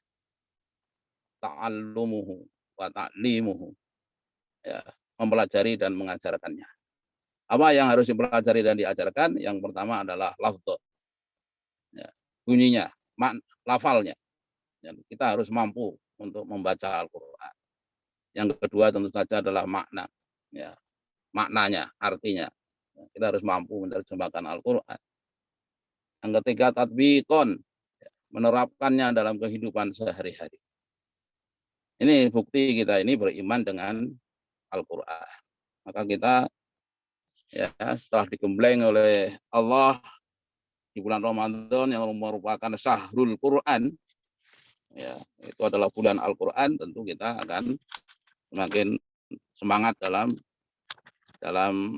Speaker 9: ta'allumuhu wa ta'limuhu. Ya, mempelajari dan mengajarkannya. Apa yang harus dipelajari dan diajarkan? Yang pertama adalah lafdh. Ya, bunyinya, lafalnya. Ya, kita harus mampu untuk membaca Al-Quran. Yang kedua tentu saja adalah makna. Ya, maknanya, artinya. Ya, kita harus mampu menerjemahkan Al-Quran. Yang ketiga tatbiqon, ya, menerapkannya dalam kehidupan sehari-hari. Ini bukti kita ini beriman dengan Al-Quran. Maka kita ya setelah digembleng oleh Allah di bulan Ramadan yang merupakan syahrul Quran, ya, itu adalah bulan Al-Quran, tentu kita akan semakin semangat dalam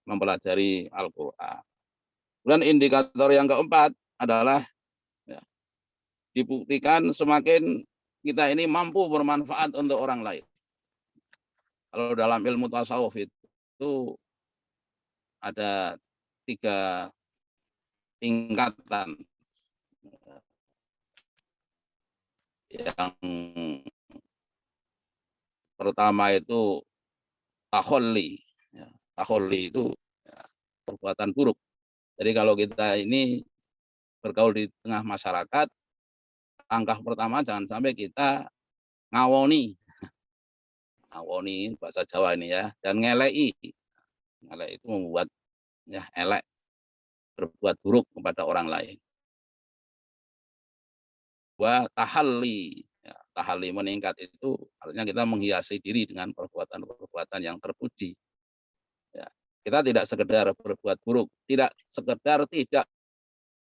Speaker 9: mempelajari Al-Quran. Dan indikator yang keempat adalah ya, dibuktikan semakin kita ini mampu bermanfaat untuk orang lain. Kalau dalam ilmu tasawuf itu ada 3 tingkatan. Yang pertama itu taholli. Ya, taholli itu ya, perbuatan buruk. Jadi kalau kita ini bergaul di tengah masyarakat, langkah pertama jangan sampai kita ngawoni. Ngawoni bahasa Jawa ini ya, dan ngelei. Ngelei itu membuat ya elek, berbuat buruk kepada orang lain. Tahalli, ya, tahalli meningkat itu artinya kita menghiasi diri dengan perbuatan-perbuatan yang terpuji. Ya, kita tidak sekedar berbuat buruk, tidak sekedar tidak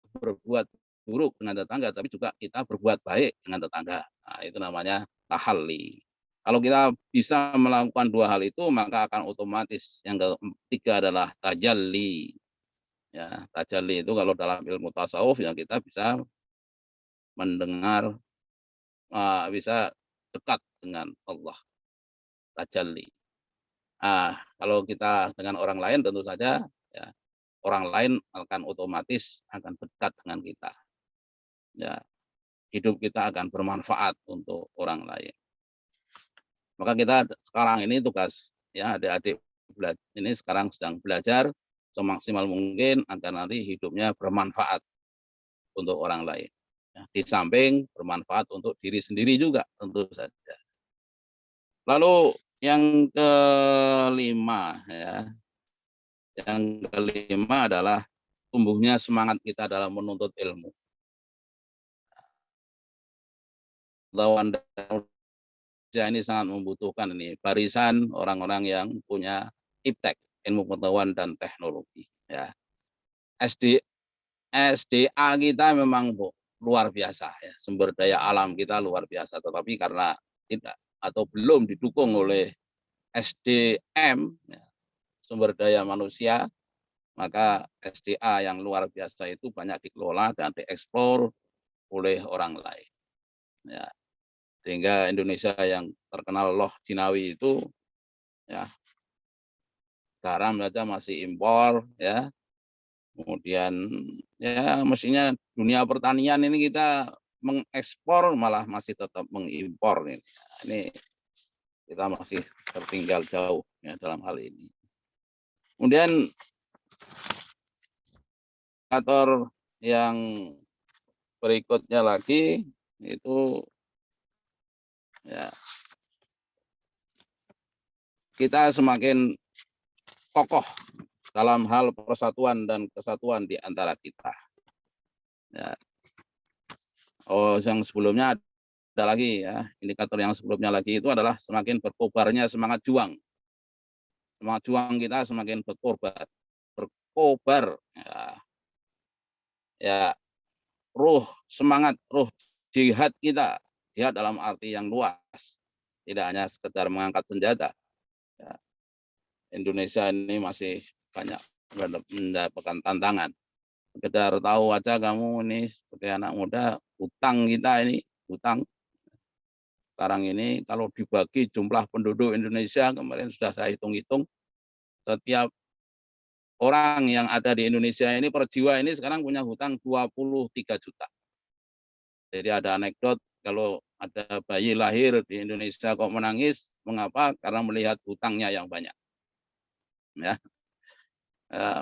Speaker 9: berbuat buruk dengan tetangga, tapi juga kita berbuat baik dengan tetangga. Nah, itu namanya tahalli. Kalau kita bisa melakukan 2 hal itu, maka akan otomatis. Yang ketiga adalah tajalli. Ya, tajalli itu kalau dalam ilmu tasawuf yang kita bisa mendengar, bisa dekat dengan Allah tajalli. Kalau kita dengan orang lain tentu saja ya, orang lain akan otomatis akan dekat dengan kita. Ya, hidup kita akan bermanfaat untuk orang lain. Maka kita sekarang ini tugas ya adik-adik ini sekarang sedang belajar semaksimal mungkin agar nanti hidupnya bermanfaat untuk orang lain. Ya, di samping bermanfaat untuk diri sendiri juga tentu saja. Lalu yang kelima ya, yang kelima adalah tumbuhnya semangat kita dalam menuntut ilmu. Lawan ini sangat membutuhkan ini barisan orang-orang yang punya iptek, ilmu pengetahuan dan teknologi. Ya, SDA kita memang luar biasa ya, sumber daya alam kita luar biasa, tetapi karena tidak atau belum didukung oleh SDM ya, sumber daya manusia, maka SDA yang luar biasa itu banyak dikelola dan dieksplor oleh orang lain. Ya, sehingga Indonesia yang terkenal loh Jinawi itu ya garam saja masih impor ya. Kemudian ya mestinya dunia pertanian ini kita mengekspor malah masih tetap mengimpor ini. Ini kita masih tertinggal jauh ya dalam hal ini. Kemudian indikator yang berikutnya lagi itu ya, kita semakin kokoh dalam hal persatuan dan kesatuan di antara kita. Ya. Yang sebelumnya ada lagi ya, indikator yang sebelumnya lagi itu adalah semakin berkobarnya semangat juang. Semangat juang kita semakin berkobar. Ya, ruh semangat, ruh jihad kita. Jihad dalam arti yang luas, tidak hanya sekedar mengangkat senjata. Ya. Indonesia ini masih banyak mendapatkan tantangan. Sekedar tahu aja kamu ini sebagai anak muda, hutang kita ini, hutang. Sekarang ini kalau dibagi jumlah penduduk Indonesia, kemarin sudah saya hitung-hitung, setiap orang yang ada di Indonesia ini per jiwa ini sekarang punya hutang 23 juta. Jadi ada anekdot, kalau ada bayi lahir di Indonesia kok menangis, mengapa? Karena melihat hutangnya yang banyak. Ya.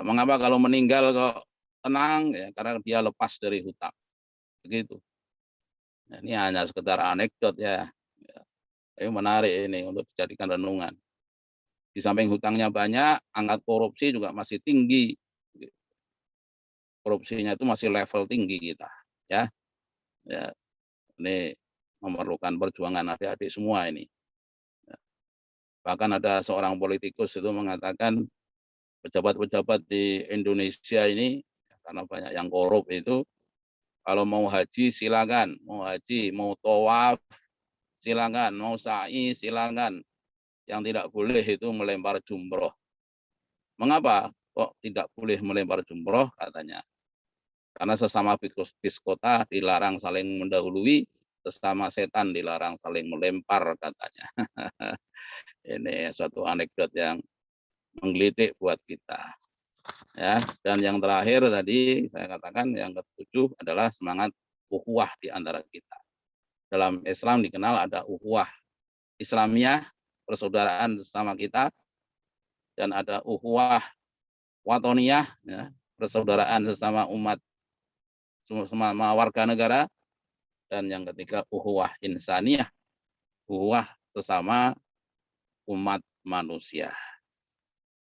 Speaker 9: Mengapa kalau meninggal kok tenang? Ya, karena dia lepas dari hutang. Begitu. Nah, ini hanya sekedar anekdot ya. Tapi menarik ini untuk dijadikan renungan. Di samping hutangnya banyak, angka korupsi juga masih tinggi. Korupsinya itu masih level tinggi kita. Ya. Ya. Ini memerlukan perjuangan adik-adik semua ini. Bahkan ada seorang politikus itu mengatakan pejabat-pejabat di Indonesia ini karena banyak yang korup itu, kalau mau haji silakan, mau haji, mau tawaf silakan, mau sa'i silakan. Yang tidak boleh itu melempar jumroh. Mengapa kok tidak boleh melempar jumroh katanya? Karena sesama biskota dilarang saling mendahului, sesama setan dilarang saling melempar katanya. Ini suatu anekdot yang menggelitik buat kita. Ya, dan yang terakhir tadi saya katakan yang ketujuh adalah semangat ukhuwah di antara kita. Dalam Islam dikenal ada ukhuwah Islamiyah, persaudaraan bersama kita, dan ada ukhuwah watoniyah, ya, persaudaraan sesama umat, sesama warga negara, dan yang ketiga ukhuwah insaniyah, ukhuwah sesama umat manusia.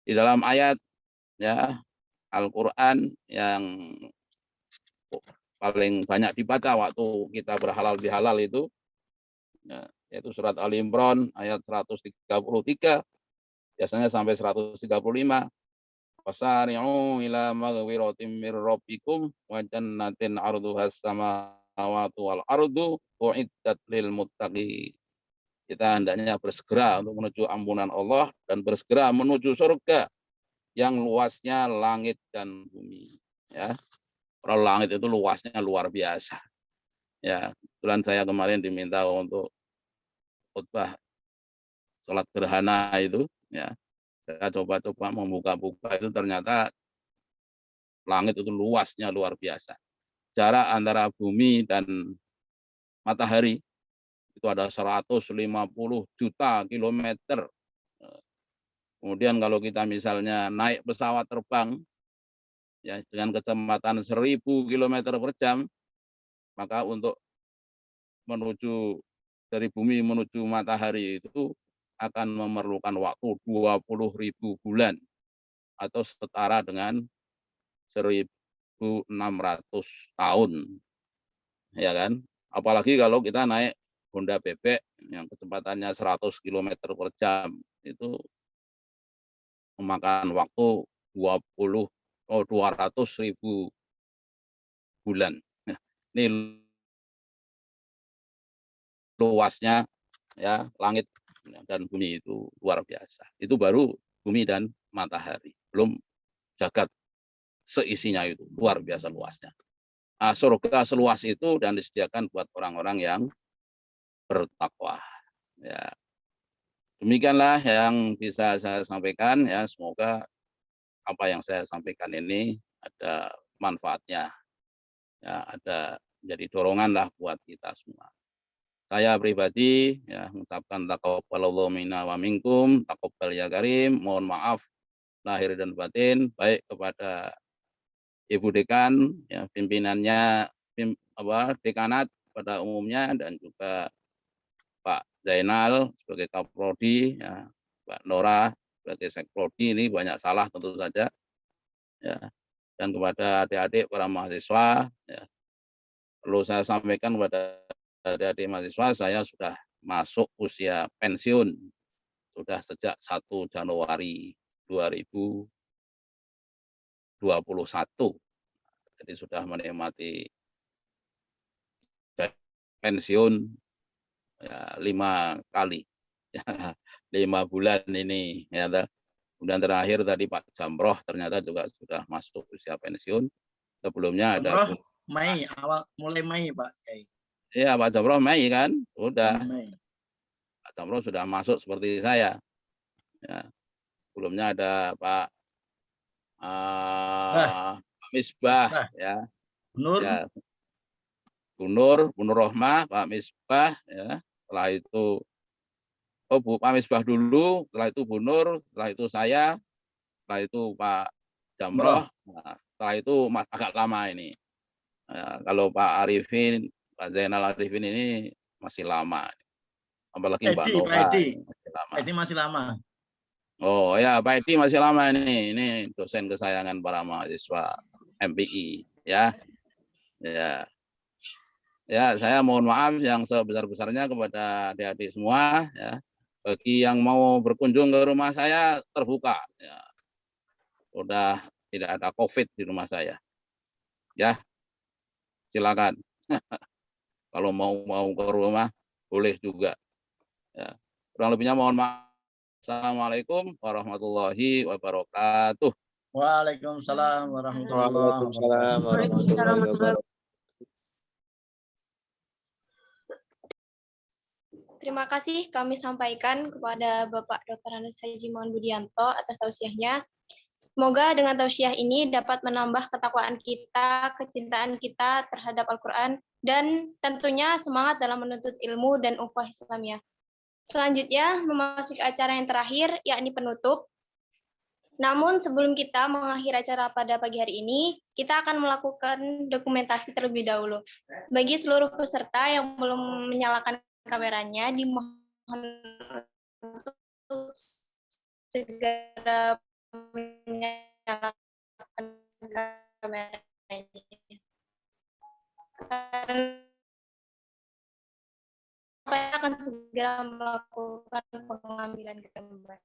Speaker 9: Di dalam ayat ya Al-Quran yang paling banyak dibaca waktu kita berhalal bihalal itu ya, yaitu surat Ali Imran ayat 133 biasanya sampai 135. Wasari'u ila maghfiratin mir rabbikum wa jannatin 'arduhas samawati wal ardu uiddat lil muttaqin. Kita hendaknya bersegera untuk menuju ampunan Allah dan bersegera menuju surga yang luasnya langit dan bumi. Ya, kalau langit itu luasnya luar biasa. Ya, kebetulan saya kemarin diminta untuk khutbah sholat gerhana itu, ya. Saya coba-coba membuka-buka itu ternyata langit itu luasnya luar biasa. Jarak antara bumi dan matahari itu ada 150 juta kilometer. Kemudian kalau kita misalnya naik pesawat terbang ya dengan kecepatan 1000 km per jam, maka untuk menuju dari bumi menuju matahari itu akan memerlukan waktu 20.000 bulan atau setara dengan 1.600 tahun. Ya kan? Apalagi kalau kita naik Honda bebek yang kecepatannya 100 km per jam itu memakan waktu 200.000 bulan. Nah, ini luasnya ya langit dan bumi itu luar biasa. Itu baru bumi dan matahari, belum jagat seisinya itu luar biasa luasnya. Nah, surga seluas itu dan disediakan buat orang-orang yang bertakwa. Ya, demikianlah yang bisa saya sampaikan ya. Semoga apa yang saya sampaikan ini ada manfaatnya, ya ada menjadi dorongan lah buat kita semua. Saya pribadi ya mengucapkan taqabbalallahu minna wa minkum, taqabbal ya karim, mohon maaf lahir dan batin baik kepada Ibu Dekan, ya pimpinannya, dekanat pada umumnya dan juga Pak Zainal sebagai Kaprodi, ya, Mbak Nora sebagai Sekprodi, ini banyak salah tentu saja, ya, dan kepada adik-adik para mahasiswa, ya, perlu saya sampaikan kepada adik-adik mahasiswa, saya sudah masuk usia pensiun, sudah sejak 1 Januari 2021, jadi sudah menikmati pensiun ya 5 kali, ya, 5 bulan ini, ya. Kemudian terakhir tadi Pak Jamroh ternyata juga sudah masuk usia pensiun. Sebelumnya ada
Speaker 4: Mei, mulai Mei Pak.
Speaker 9: Iya Pak Jamroh Mei kan, sudah.
Speaker 4: Mei.
Speaker 9: Pak Jamroh sudah masuk seperti saya. Ya. Sebelumnya ada Pak Misbah, ya.
Speaker 4: Nur.
Speaker 9: Ya. Bunur Rohmah, Pak Misbah, ya. Setelah itu Pak Misbah dulu, setelah itu Bunur, setelah itu saya, setelah itu Pak Jamroh, nah, setelah itu agak lama ini. Ya, kalau Pak Arifin, Pak Zainal Arifin ini masih lama. Apalagi Mbak Nora.
Speaker 4: Pak Edi masih lama.
Speaker 9: Oh ya, Pak Edi masih lama ini. Ini dosen kesayangan para mahasiswa MPI, ya. Ya. Ya, saya mohon maaf yang sebesar-besarnya kepada adik-adik semua, ya. Bagi yang mau berkunjung ke rumah saya terbuka, ya. Sudah tidak ada COVID di rumah saya. Ya. Silakan. Kalau mau ke rumah boleh juga. Ya. Kurang lebihnya mohon maaf. Assalamualaikum warahmatullahi wabarakatuh.
Speaker 4: Waalaikumsalam warahmatullahi wabarakatuh.
Speaker 3: Terima kasih kami sampaikan kepada Bapak Dr. Andes Haji Muhammad Budianto atas tausiahnya. Semoga dengan tausiah ini dapat menambah ketakwaan kita, kecintaan kita terhadap Al-Quran, dan tentunya semangat dalam menuntut ilmu dan ukhuwah Islamiyah. Selanjutnya, memasuki acara yang terakhir, yakni penutup. Namun sebelum kita mengakhiri acara pada pagi hari ini, kita akan melakukan dokumentasi terlebih dahulu. Bagi seluruh peserta yang belum menyalakan kameranya, dimohon untuk segera menyalakan kameranya. Saya akan segera melakukan pengambilan gambar.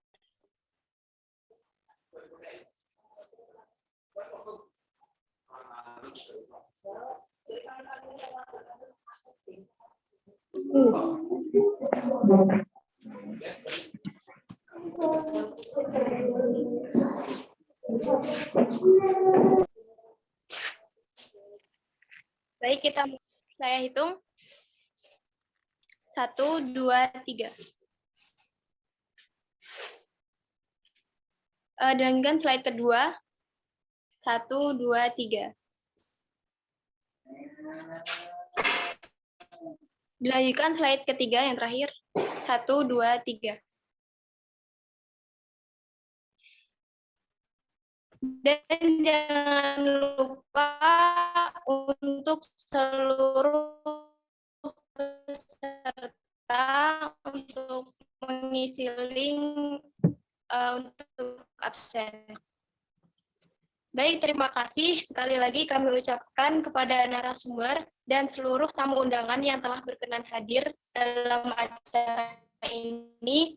Speaker 3: Baik, saya hitung 1, 2, 3. Dengan slide kedua. 1, 2, 3. Dilanjutkan slide ketiga yang terakhir. 1, 2, 3. Dan jangan lupa untuk seluruh peserta untuk mengisi link untuk absen. Baik, terima kasih. Sekali lagi kami ucapkan kepada narasumber dan seluruh tamu undangan yang telah berkenan hadir dalam acara ini.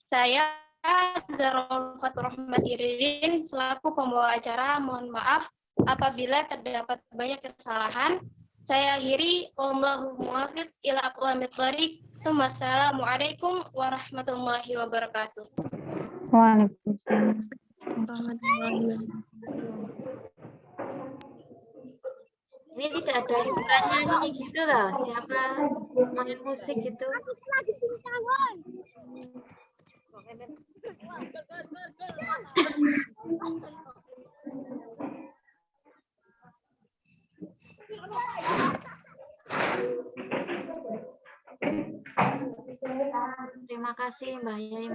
Speaker 3: Saya, Zarul Fatur Rahmat Iridin, selaku pembawa acara, mohon maaf apabila terdapat banyak kesalahan. Saya akhiri, wallahu muwaffiq ila aqwamit thoriq. Wassalamualaikum warahmatullahi wabarakatuh.
Speaker 10: Waalaikumsalam.
Speaker 11: Ini tidak ada hiburan nyanyi gitu loh. Siapa main musik gitu? Terima kasih Mbak Yai.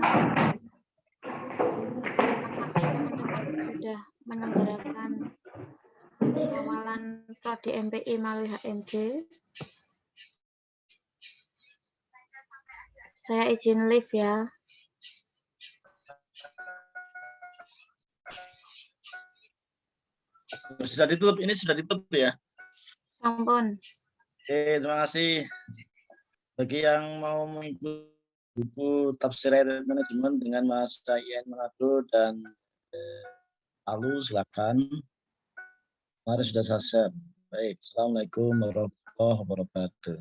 Speaker 11: Terima kasih teman-teman sudah menyelenggarakan syawalan Prodi MPI melalui HMJ. Saya izin live ya.
Speaker 4: Sudah ditutup, ini sudah ditutup ya.
Speaker 11: Sampun.
Speaker 4: Oke, terima kasih. Bagi yang mau mengikuti buku Tafsir Ayat Manajemen dengan Mas IN Manado dan Alu, silakan. Mari sudah selesai. Baik, Assalamualaikum warahmatullahi wabarakatuh.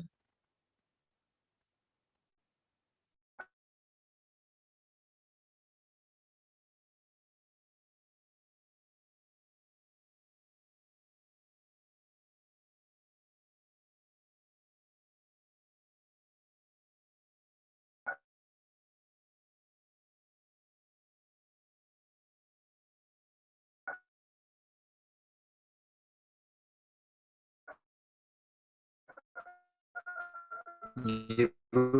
Speaker 2: Ibu